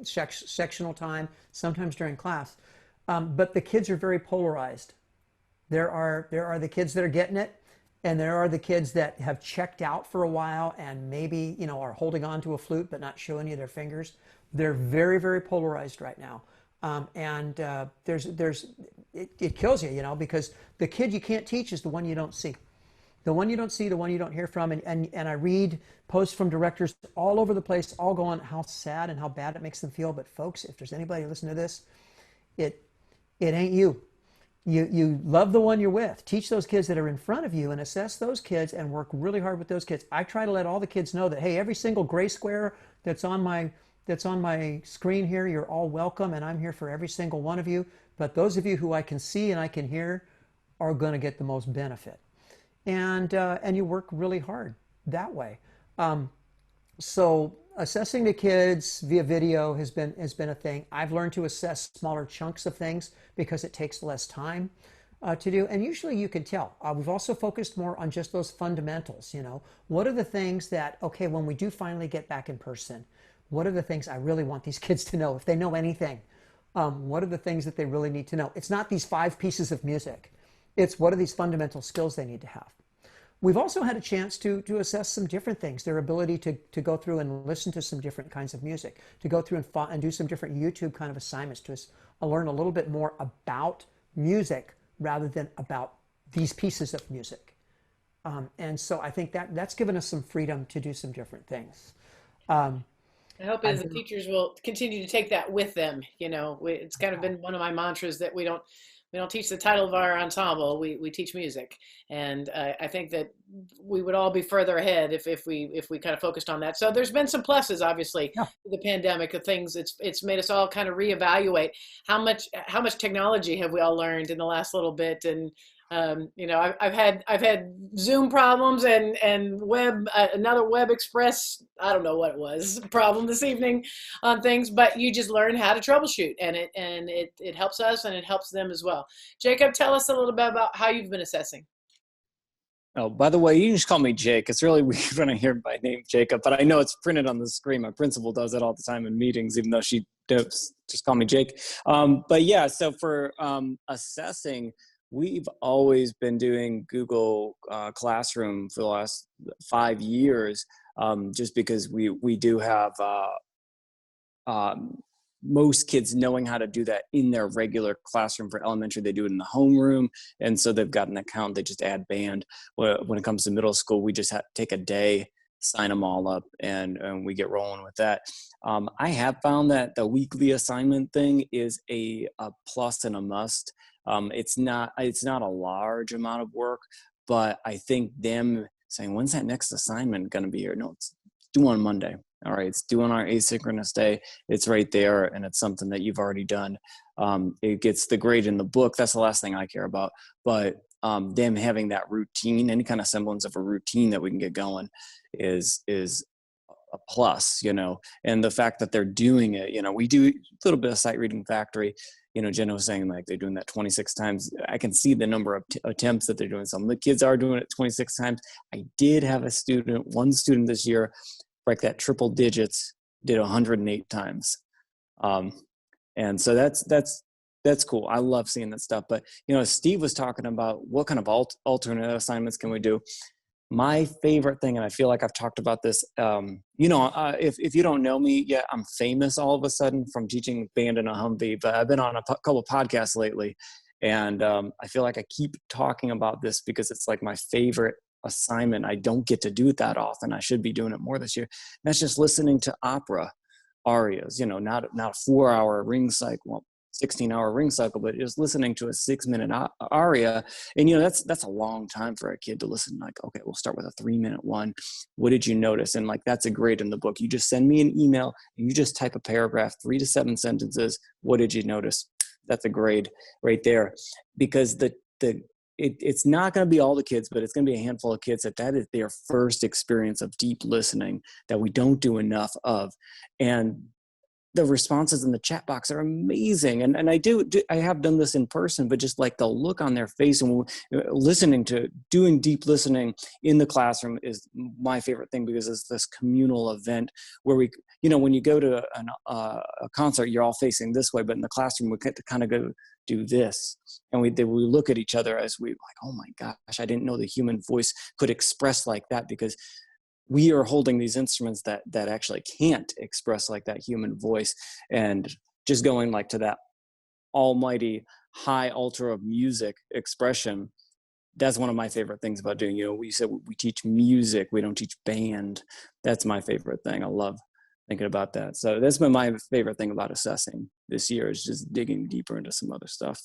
sectional time, sometimes during class. But the kids are very polarized. There are the kids that are getting it, and there are the kids that have checked out for a while and maybe, are holding on to a flute but not showing you their fingers. They're very, very polarized right now. It kills you, because the kid you can't teach is the one you don't see. The one you don't see, the one you don't hear from. And I read posts from directors all over the place, all going how sad and how bad it makes them feel. But folks, if there's anybody listening to this, it ain't you. You love the one you're with. Teach those kids that are in front of you and assess those kids and work really hard with those kids. I try to let all the kids know that, hey, every single gray square that's on my screen here, you're all welcome, and I'm here for every single one of you. But those of you who I can see and I can hear are going to get the most benefit. And you work really hard that way. So assessing the kids via video has been a thing. I've learned to assess smaller chunks of things because it takes less time to do. And usually you can tell. We've also focused more on just those fundamentals. What are the things that, okay, when we do finally get back in person, what are the things I really want these kids to know? If they know anything, what are the things that they really need to know? It's not these 5 pieces of music. It's what are these fundamental skills they need to have. We've also had a chance to assess some different things, their ability to go through and listen to some different kinds of music, to go through and do some different YouTube kind of assignments to learn a little bit more about music rather than about these pieces of music. And so I think that's given us some freedom to do some different things. I hope as the teachers will continue to take that with them. It's kind of been one of my mantras that we don't teach the title of our ensemble. We teach music, and I think that we would all be further ahead if we kind of focused on that. So there's been some pluses, obviously, Yeah. the pandemic of things. It's made us all kind of reevaluate how much technology have we all learned in the last little bit. And I've had Zoom problems and another Web Express, I don't know what it was, problem this evening on things, but you just learn how to troubleshoot, and it helps us and it helps them as well. Jacob, tell us a little bit about how you've been assessing. Oh, by the way, you can just call me Jake. It's really weird when I hear my name Jacob, but I know it's printed on the screen. My principal does it all the time in meetings, even though she does just call me Jake. But yeah, so for assessing, we've always been doing Google Classroom for the last 5 years, just because we do have most kids knowing how to do that in their regular classroom. For elementary, they do it in the homeroom, and so they've got an account. They just add band. When it comes to middle school, we just have to take a day, sign them all up, and we get rolling with that. I have found that the weekly assignment thing is a plus and a must. It's not a large amount of work, but I think them saying, when's that next assignment going to be here? No, it's due on Monday. All right, it's due on our asynchronous day. It's right there, and it's something that you've already done. It gets the grade in the book. That's the last thing I care about. But them having that routine, any kind of semblance of a routine that we can get going is a plus, and the fact that they're doing it, we do a little bit of sight reading factory. Jenna was saying, like, they're doing that 26 times. I can see the number of attempts that they're doing. Some of the kids are doing it 26 times. I did have one student this year break that triple digits, did 108 times. And so that's cool. I love seeing that stuff. But, Steve was talking about what kind of alternate assignments can we do. My favorite thing, and I feel like I've talked about this, if you don't know me yet, I'm famous all of a sudden from teaching band in a Humvee, but I've been on a couple of podcasts lately, and I feel like I keep talking about this because it's like my favorite assignment. I don't get to do it that often. I should be doing it more this year. And that's just listening to opera arias, not a 4-hour ring cycle, 16-hour ring cycle, but just listening to a 6-minute aria. And that's a long time for a kid to listen. Like, okay, we'll start with a 3-minute one. What did you notice? And like, that's a great in the book. You just send me an email and you just type a paragraph, 3 to 7 sentences. What did you notice? That's a grade right there, because it's not going to be all the kids, but it's going to be a handful of kids that is their first experience of deep listening that we don't do enough of. And the responses in the chat box are amazing. And I have done this in person, but just like the look on their face and doing deep listening in the classroom is my favorite thing, because it's this communal event where when you go to a concert, you're all facing this way, but in the classroom, we get to kind of go do this. And we look at each other as we like, oh my gosh, I didn't know the human voice could express like that, because we are holding these instruments that actually can't express like that human voice. And just going like to that almighty high altar of music expression, that's one of my favorite things about doing, we said we teach music, we don't teach band. That's my favorite thing. I love thinking about that. So that's been my favorite thing about assessing this year, is just digging deeper into some other stuff.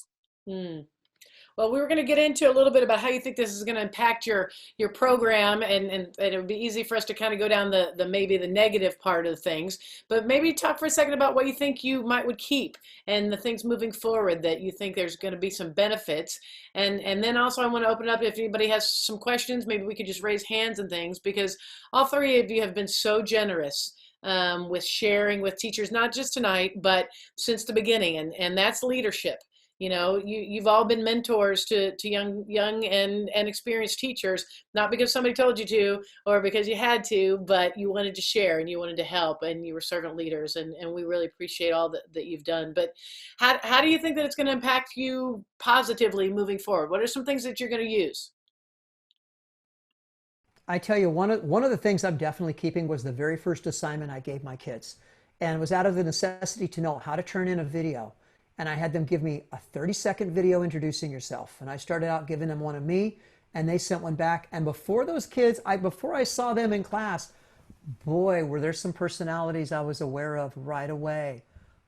Well, we were going to get into a little bit about how you think this is going to impact your program, and it would be easy for us to kind of go down the maybe the negative part of things, but maybe talk for a second about what you think you would keep, and the things moving forward that you think there's going to be some benefits. And then also I want to open up, if anybody has some questions, maybe we could just raise hands and things, because all three of you have been so generous with sharing with teachers, not just tonight, but since the beginning, and that's leadership. You've all been mentors to young and experienced teachers, not because somebody told you to or because you had to, but you wanted to share and you wanted to help, and you were servant leaders, and we really appreciate all that you've done. But how do you think that it's going to impact you positively moving forward? What are some things that you're going to use? I tell you, one of the things I'm definitely keeping was the very first assignment I gave my kids. And it was out of the necessity to know how to turn in a video. And I had them give me a 30-second video introducing yourself. And I started out giving them one of me, and they sent one back. And before those kids, before I saw them in class, boy, were there some personalities I was aware of right away.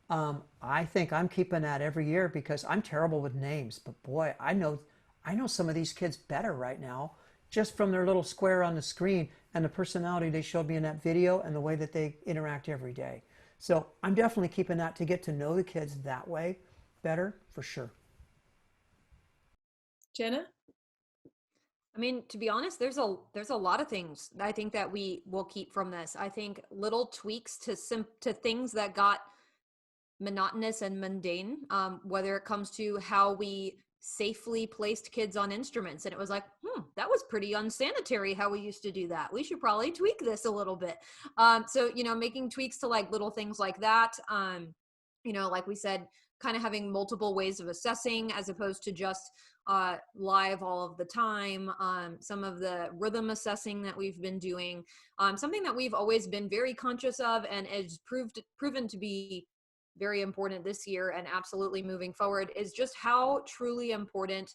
I think I'm keeping that every year, because I'm terrible with names. But boy, I know some of these kids better right now, just from their little square on the screen and the personality they showed me in that video and the way that they interact every day. So I'm definitely keeping that to get to know the kids that way better, for sure. Jenna? I mean, to be honest, there's a lot of things I think that we will keep from this. I think little tweaks to things that got monotonous and mundane, whether it comes to how we safely placed kids on instruments, and it was like, that was pretty unsanitary how we used to do that. We should probably tweak this a little bit. So making tweaks to like little things like that. Like we said, kind of having multiple ways of assessing as opposed to just live all of the time. Some of the rhythm assessing that we've been doing, something that we've always been very conscious of and is proven to be very important this year and absolutely moving forward, is just how truly important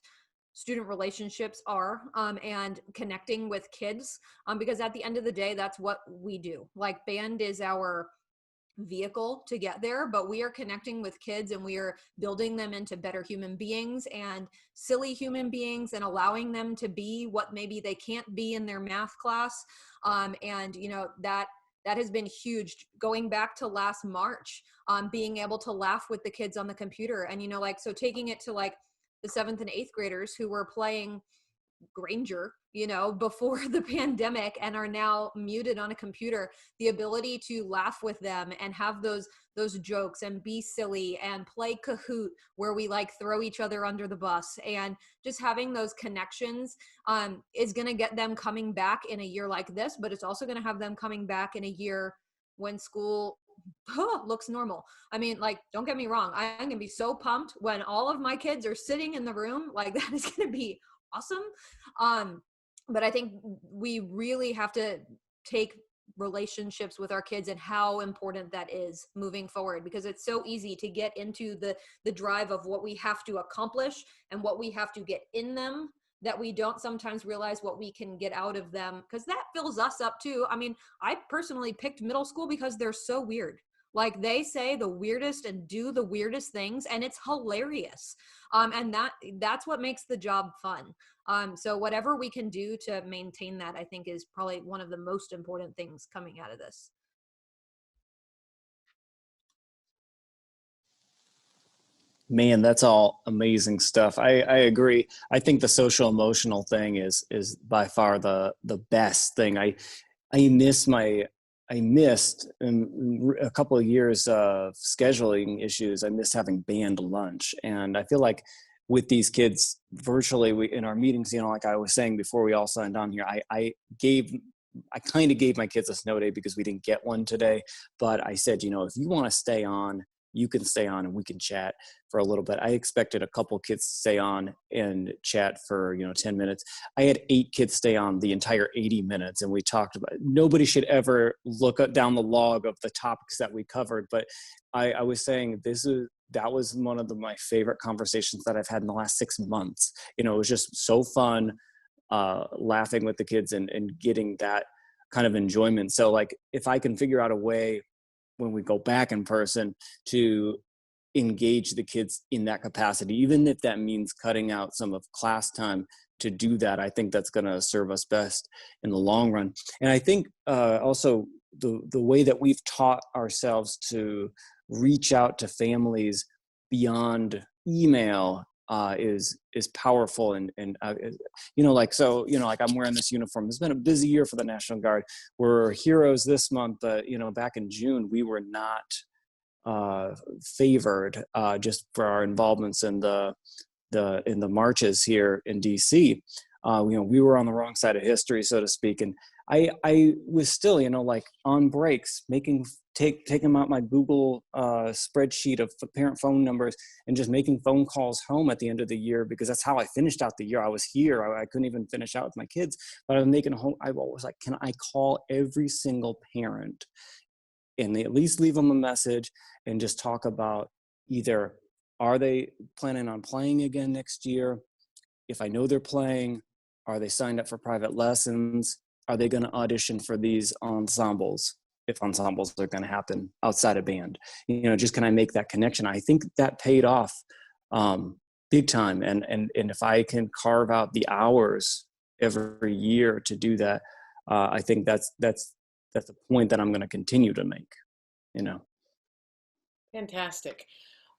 student relationships are, and connecting with kids, because at the end of the day, that's what we do. Like, band is our vehicle to get there, but we are connecting with kids and we are building them into better human beings and silly human beings, and allowing them to be what maybe they can't be in their math class. And that has been huge, going back to last March, being able to laugh with the kids on the computer. And, so taking it to like the 7th and 8th graders who were playing Granger, before the pandemic, and are now muted on a computer, the ability to laugh with them and have those jokes and be silly and play Kohut, where we like throw each other under the bus, and just having those connections is going to get them coming back in a year like this, but it's also going to have them coming back in a year when school looks normal. I mean, like, don't get me wrong, I'm going to be so pumped when all of my kids are sitting in the room. Like, that is going to be awesome. But I think we really have to take relationships with our kids and how important that is moving forward, because it's so easy to get into the drive of what we have to accomplish and what we have to get in them, that we don't sometimes realize what we can get out of them, because that fills us up too. I mean, I personally picked middle school because they're so weird. Like, they say the weirdest and do the weirdest things, and it's hilarious. And that's what makes the job fun. So whatever we can do to maintain that, I think, is probably one of the most important things coming out of this. Man, that's all amazing stuff. I agree. I think the social emotional thing is by far the best thing. I miss my I missed in a couple of years of scheduling issues. I missed having band lunch, and I feel like with these kids virtually, in our meetings, like I was saying before we all signed on here, I kind of gave my kids a snow day because we didn't get one today. But I said, if you want to stay on, you can stay on and we can chat for a little bit. I expected a couple kids to stay on and chat for 10 minutes. I had 8 kids stay on the entire 80 minutes, and we talked about, nobody should ever look down the log of the topics that we covered. But I was saying that was one of my favorite conversations that I've had in the last 6 months. It was just so fun, laughing with the kids and getting that kind of enjoyment. So like, if I can figure out a way when we go back in person to engage the kids in that capacity, even if that means cutting out some of class time to do that, I think that's going to serve us best in the long run. And I think also the way that we've taught ourselves to reach out to families beyond email is powerful. And like I'm wearing this uniform. It's been a busy year for the National Guard. We're heroes this month, but back in June we were not favored just for our involvements in the marches here in DC. We were on the wrong side of history, so to speak. And I was still, like on breaks, taking out my Google spreadsheet of parent phone numbers and just making phone calls home at the end of the year, because that's how I finished out the year. I was here. I couldn't even finish out with my kids, but I was making home. I was like, can I call every single parent and at least leave them a message and just talk about either, are they planning on playing again next year? If I know they're playing, are they signed up for private lessons? Are they going to audition for these ensembles, if ensembles are going to happen outside of band? Just can I make that connection? I think that paid off big time. And if I can carve out the hours every year to do that, I think that's a point that I'm going to continue to make. Fantastic.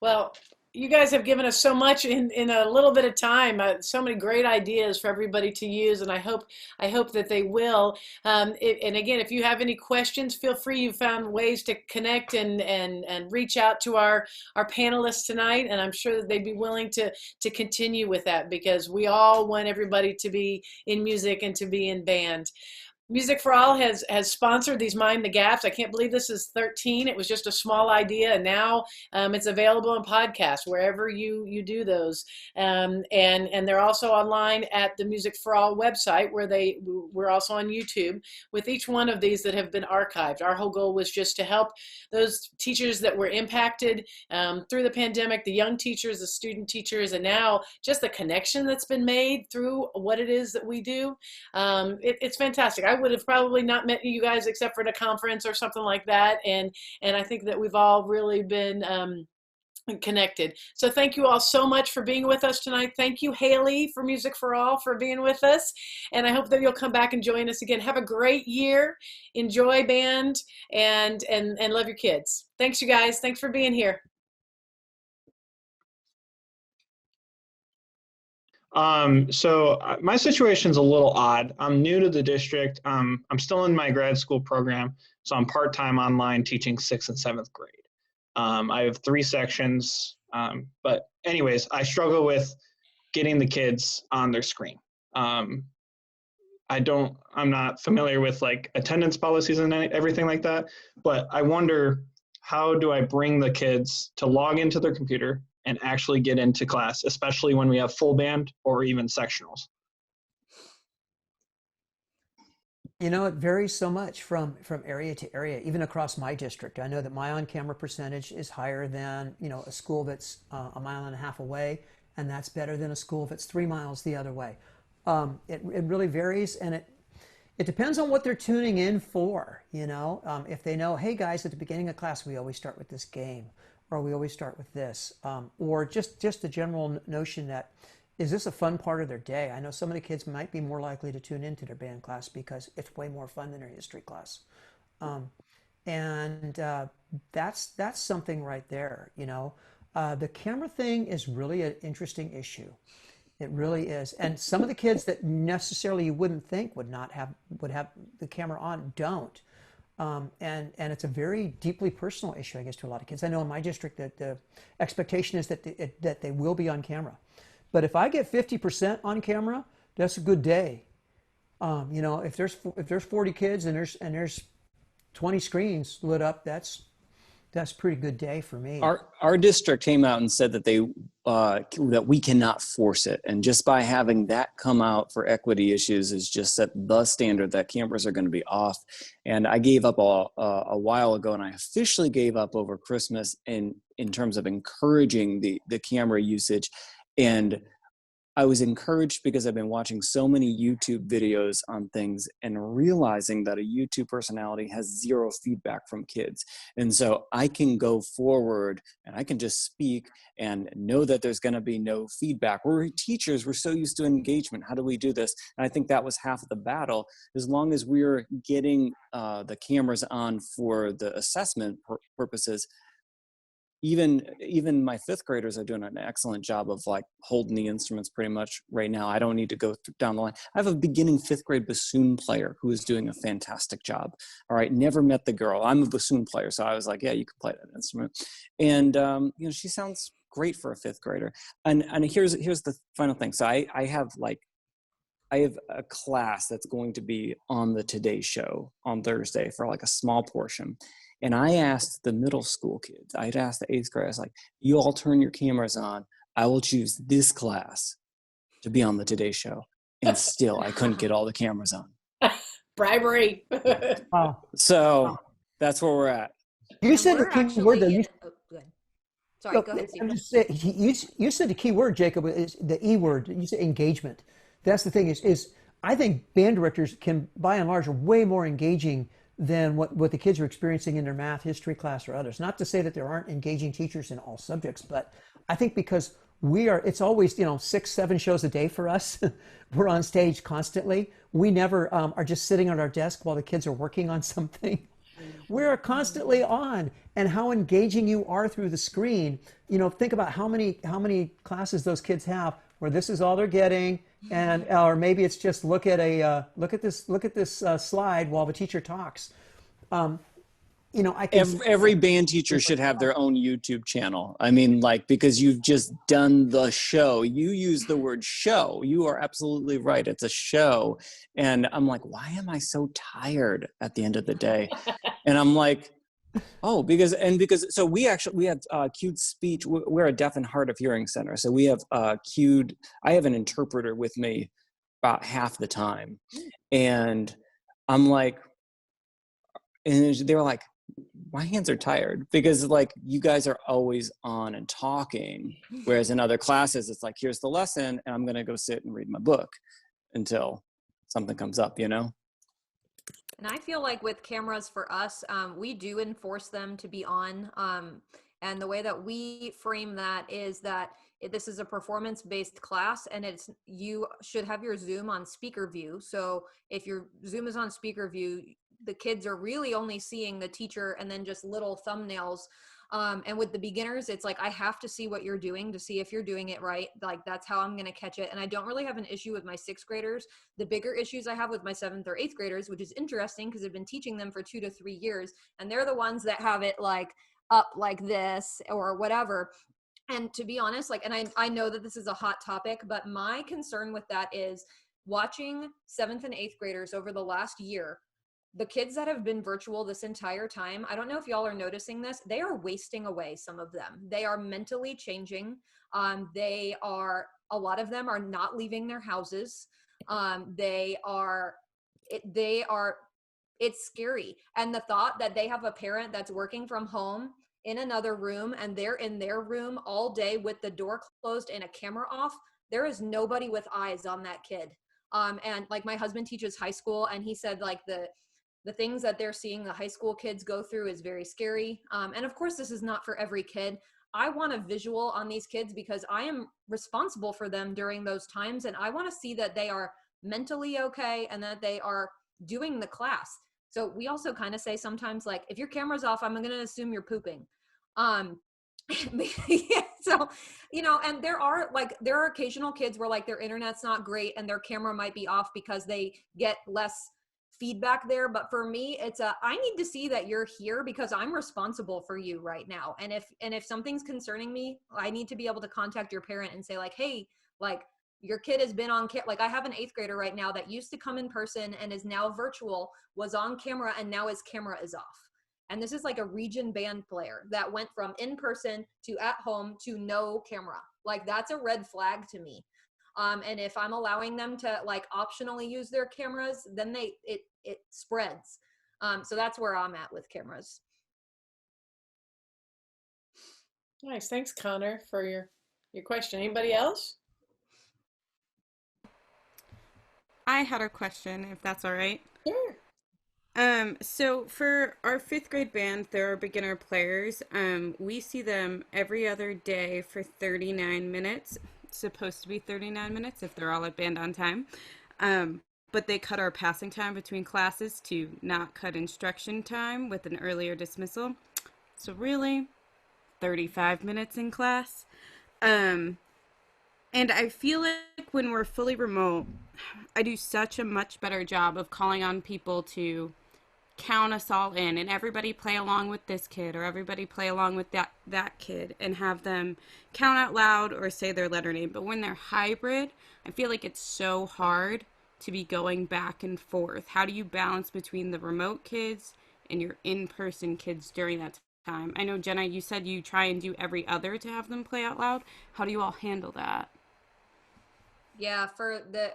Well, you guys have given us so much in a little bit of time, so many great ideas for everybody to use, and I hope that they will. And again, if you have any questions, feel free. You found ways to connect and reach out to our panelists tonight, and I'm sure that they'd be willing to continue with that, because we all want everybody to be in music and to be in band. Music for All has sponsored these Mind the Gaps. I can't believe this is 13. It was just a small idea, and now it's available in podcasts wherever you do those. And they're also online at the Music for All website, where we're also on YouTube with each one of these that have been archived. Our whole goal was just to help those teachers that were impacted through the pandemic, the young teachers, the student teachers, and now just the connection that's been made through what it is that we do. It's fantastic. I would have probably not met you guys except for at a conference or something like that. And I think that we've all really been connected. So thank you all so much for being with us tonight. Thank you, Haley, for Music for All, for being with us. And I hope that you'll come back and join us again. Have a great year. Enjoy band and love your kids. Thanks, you guys. Thanks for being here. So my situation's a little odd. I'm new to the district. I'm still in my grad school program, so I'm part-time online teaching 6th and 7th grade. I have 3 sections, but anyways, I struggle with getting the kids on their screen. I'm not familiar with like attendance policies and everything like that, but I wonder, how do I bring the kids to log into their computer and actually get into class, especially when we have full band or even sectionals? You know, it varies so much from area to area, even across my district. I know that my on-camera percentage is higher than, you know, a school that's a mile and a half away, and that's better than a school that's 3 miles the other way. It really varies, and it depends on what they're tuning in for, you know. If they know, hey guys, at the beginning of class, we always start with this game, or we always start with this, or just the general notion that, is this a fun part of their day? I know some of the kids might be more likely to tune into their band class because it's way more fun than their history class. Um, and that's something right there, you know. The camera thing is really an interesting issue. It really is. And some of the kids that necessarily you wouldn't think would have the camera on don't. And it's a very deeply personal issue, I guess, to a lot of kids. I know in my district that the expectation is that that they will be on camera. But if I get 50% on camera, that's a good day. You know, if there's 40 kids and there's 20 screens lit up, that's a pretty good day for me. Our district came out and said that that we cannot force it, and just by having that come out for equity issues is just set the standard that cameras are going to be off. And I gave up a while ago, and I officially gave up over Christmas in terms of encouraging the camera usage. And I was encouraged because I've been watching so many YouTube videos on things and realizing that a YouTube personality has zero feedback from kids. And so I can go forward and I can just speak and know that there's going to be no feedback. We're teachers, we're so used to engagement. How do we do this? And I think that was half of the battle. As long as we're getting the cameras on for the assessment purposes, even my fifth graders are doing an excellent job of like holding the instruments pretty much right now. I don't need to go down the line. I have a beginning fifth grade bassoon player who is doing a fantastic job. All right. Never met the girl. I'm a bassoon player. So I was like, yeah, you can play that instrument. And, you know, she sounds great for a fifth grader. And here's the final thing. So I have a class that's going to be on the Today Show on Thursday for like a small portion. And I asked the middle school kids, I'd asked the eighth grade, I was like, you all turn your cameras on. I will choose this class to be on the Today Show. And still, I couldn't get all the cameras on. Bribery. Wow. So that's where we're at. You And said the we're key word though. oh, good. Sorry, go ahead, Steve. I'm just saying, you said the key word, Jacob, is the E word. You said engagement. That's the thing is I think band directors can, by and large, are way more engaging than what the kids are experiencing in their math, history class or others. Not to say that there aren't engaging teachers in all subjects, but I think because it's always, you know, 6-7 shows a day for us. We're on stage constantly. We never are just sitting at our desk while the kids are working on something. We're constantly on, and how engaging you are through the screen. You know, think about how many classes those kids have where this is all they're getting, and or maybe it's just look at this slide while the teacher talks. You know, Every band teacher should have their own YouTube channel. I mean, like, because you've just done the show. You use the word show. You are absolutely right. It's a show. And I'm like, why am I so tired at the end of the day? And I'm like, oh, because so we have cued speech. We're a deaf and hard of hearing center. So we have I have an interpreter with me about half the time. And I'm like, and they were like, my hands are tired, because like you guys are always on and talking, whereas in other classes it's like, here's the lesson and I'm going to go sit and read my book until something comes up, you know. And I feel like with cameras for us, we do enforce them to be on. And the way that we frame that is that this is a performance-based class, and you should have your Zoom on speaker view. So if your Zoom is on speaker view, the kids are really only seeing the teacher and then just little thumbnails. And with the beginners, it's like, I have to see what you're doing to see if you're doing it right. Like, that's how I'm going to catch it. And I don't really have an issue with my sixth graders. The bigger issues I have with my seventh or eighth graders, which is interesting because I've been teaching them for 2 to 3 years, and they're the ones that have it like up like this or whatever. And to be honest, like, and I know that this is a hot topic, but my concern with that is watching seventh and eighth graders over the last year. The kids that have been virtual this entire time, I don't know if y'all are noticing this, they are wasting away, some of them. They are mentally changing. A lot of them are not leaving their houses. They are it's scary. And the thought that they have a parent that's working from home in another room and they're in their room all day with the door closed and a camera off, there is nobody with eyes on that kid. And like my husband teaches high school, and he said like the things that they're seeing the high school kids go through is very scary. And of course, this is not for every kid. I want a visual on these kids because I am responsible for them during those times. And I want to see that they are mentally okay and that they are doing the class. So we also kind of say sometimes like, if your camera's off, I'm going to assume you're pooping. Yeah, so, you know, and there are occasional kids where like their internet's not great and their camera might be off because they get less feedback there. But for me, I need to see that you're here because I'm responsible for you right now. And if something's concerning me, I need to be able to contact your parent and say like, hey, like your kid has been on like I have an 8th grader right now that used to come in person and is now virtual, was on camera, and now his camera is off. And this is like a region band player that went from in person to at home to no camera. Like that's a red flag to me. And if I'm allowing them to like optionally use their cameras, then it spreads. So that's where I'm at with cameras. Nice. Thanks, Connor, for your question. Anybody else? I had a question, if that's all right. Sure. So for our 5th grade band, there are beginner players. We see them every other day for 39 minutes. It's supposed to be 39 minutes if they're all at band on time. But they cut our passing time between classes to not cut instruction time with an earlier dismissal. So really, 35 minutes in class. And I feel like when we're fully remote, I do such a much better job of calling on people to count us all in and everybody play along with this kid or everybody play along with that kid and have them count out loud or say their letter name. But when they're hybrid, I feel like it's so hard to be going back and forth. How do you balance between the remote kids and your in-person kids during that time? I know, Jenna, you said you try and do every other to have them play out loud. How do you all handle that? Yeah,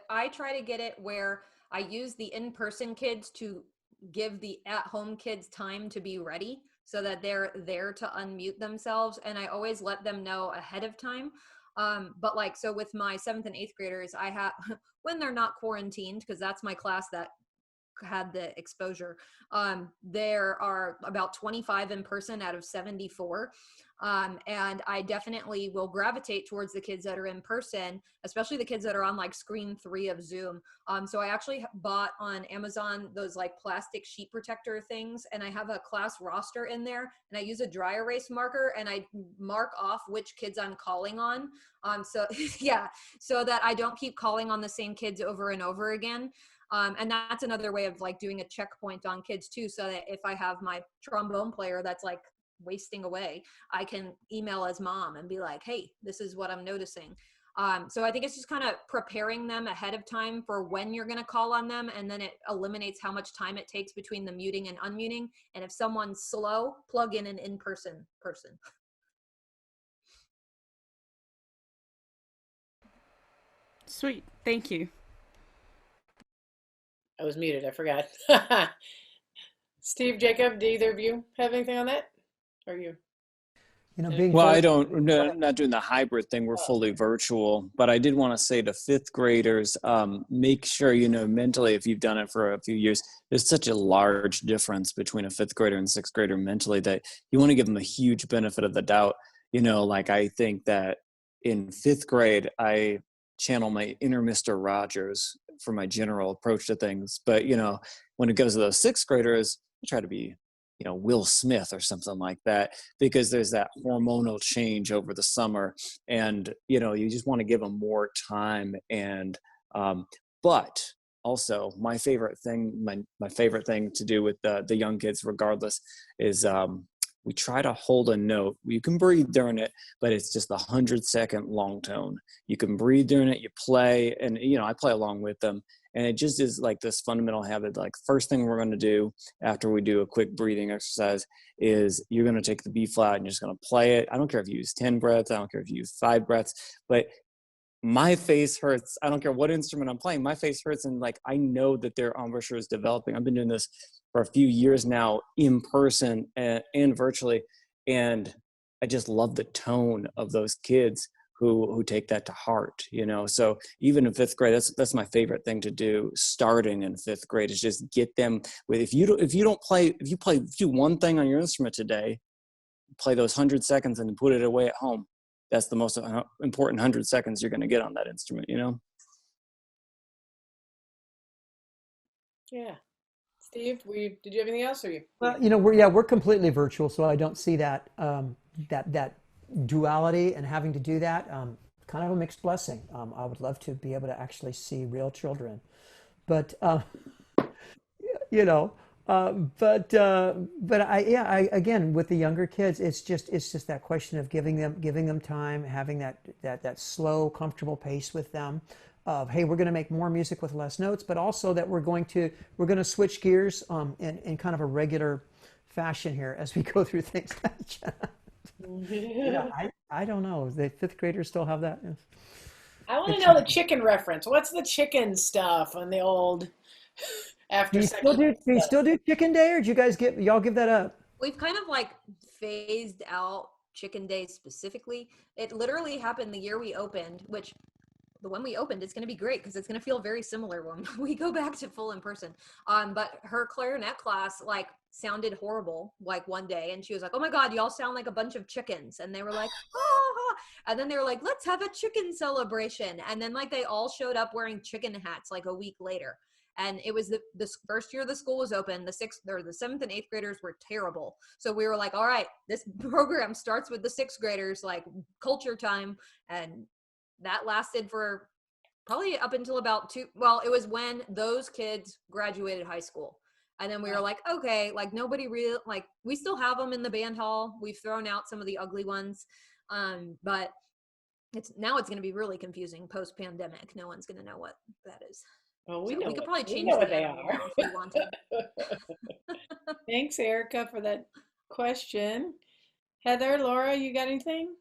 I try to get it where I use the in-person kids to give the at-home kids time to be ready so that they're there to unmute themselves. And I always let them know ahead of time. But like, so with my 7th and 8th graders, I have, when they're not quarantined, because that's my class that had the exposure, there are about 25 in person out of 74. And I definitely will gravitate towards the kids that are in person, especially the kids that are on like screen 3 of Zoom. So I actually bought on Amazon those like plastic sheet protector things, and I have a class roster in there, and I use a dry erase marker and I mark off which kids I'm calling on. So yeah, so that I don't keep calling on the same kids over and over again. And that's another way of like doing a checkpoint on kids too, so that if I have my trombone player that's like wasting away, I can email his mom and be like, hey, this is what I'm noticing. So I think it's just kind of preparing them ahead of time for when you're going to call on them, and then it eliminates how much time it takes between the muting and unmuting. And if someone's slow, plug in an in-person person. Sweet. Thank you. I was muted. I forgot. Steve, Jacob, do either of you have anything on that? Or you? You know, being Well, close- I don't, no, not doing the hybrid thing. We're fully virtual, but I did want to say to 5th graders, make sure, you know, mentally, if you've done it for a few years, there's such a large difference between a 5th grader and 6th grader mentally that you want to give them a huge benefit of the doubt. You know, like I think that in 5th grade, I channel my inner Mr. Rogers for my general approach to things. But, you know, when it goes to those 6th graders, I try to be, you know, Will Smith or something like that, because there's that hormonal change over the summer, and, you know, you just want to give them more time. And, but also my favorite thing, my favorite thing to do with the young kids regardless is, we try to hold a note. You can breathe during it, but it's just the 100-second long tone. You can breathe during it, you play, and, you know, I play along with them. And it just is like this fundamental habit. Like, first thing we're going to do after we do a quick breathing exercise is you're going to take the B flat and you're just going to play it. I don't care if you use 10 breaths. I don't care if you use 5 breaths, but my face hurts. I don't care what instrument I'm playing, my face hurts. And like, I know that their embouchure is developing. I've been doing this for a few years now in person and virtually. And I just love the tone of those kids who take that to heart, you know? So even in fifth grade, that's my favorite thing to do starting in fifth grade, is just get them with, if you do one thing on your instrument today, play those 100 seconds and put it away at home. That's the most important 100 seconds you're going to get on that instrument, you know? Yeah. Steve, did you have anything else, or you? Well, you know, we're completely virtual, so I don't see that that duality and having to do that. Kind of a mixed blessing. I would love to be able to actually see real children, but you know, but I again, with the younger kids, it's just that question of giving them time, having that slow, comfortable pace with them. Of, hey, we're going to make more music with less notes, but also that we're going to switch gears in kind of a regular fashion here as we go through things. Yeah, I don't know. The fifth graders still have that. I want to know the chicken reference. What's the chicken stuff on the old after Do you still do Chicken Day, or do you guys y'all give that up? We've kind of like phased out Chicken Day specifically. It literally happened the year we opened, which the one we opened is going to be great because it's going to feel very similar when we go back to full in person. But her clarinet class like sounded horrible like one day, and she was like, "Oh my God, y'all sound like a bunch of chickens." And they were like, "Ah," and then they were like, "Let's have a chicken celebration." And then like they all showed up wearing chicken hats like a week later. And it was the first year the school was open. The seventh and eighth graders were terrible. So we were like, all right, this program starts with the sixth graders, like culture time. And that lasted for probably up until about it was when those kids graduated high school. And then we were like, okay, like nobody really, like we still have them in the band hall. We've thrown out some of the ugly ones. But it's going to be really confusing post pandemic. No one's going to know what that is. Well, we could probably change what the they animal are. if we wanted. Thanks, Erica, for that question. Heather, Laura, you got anything?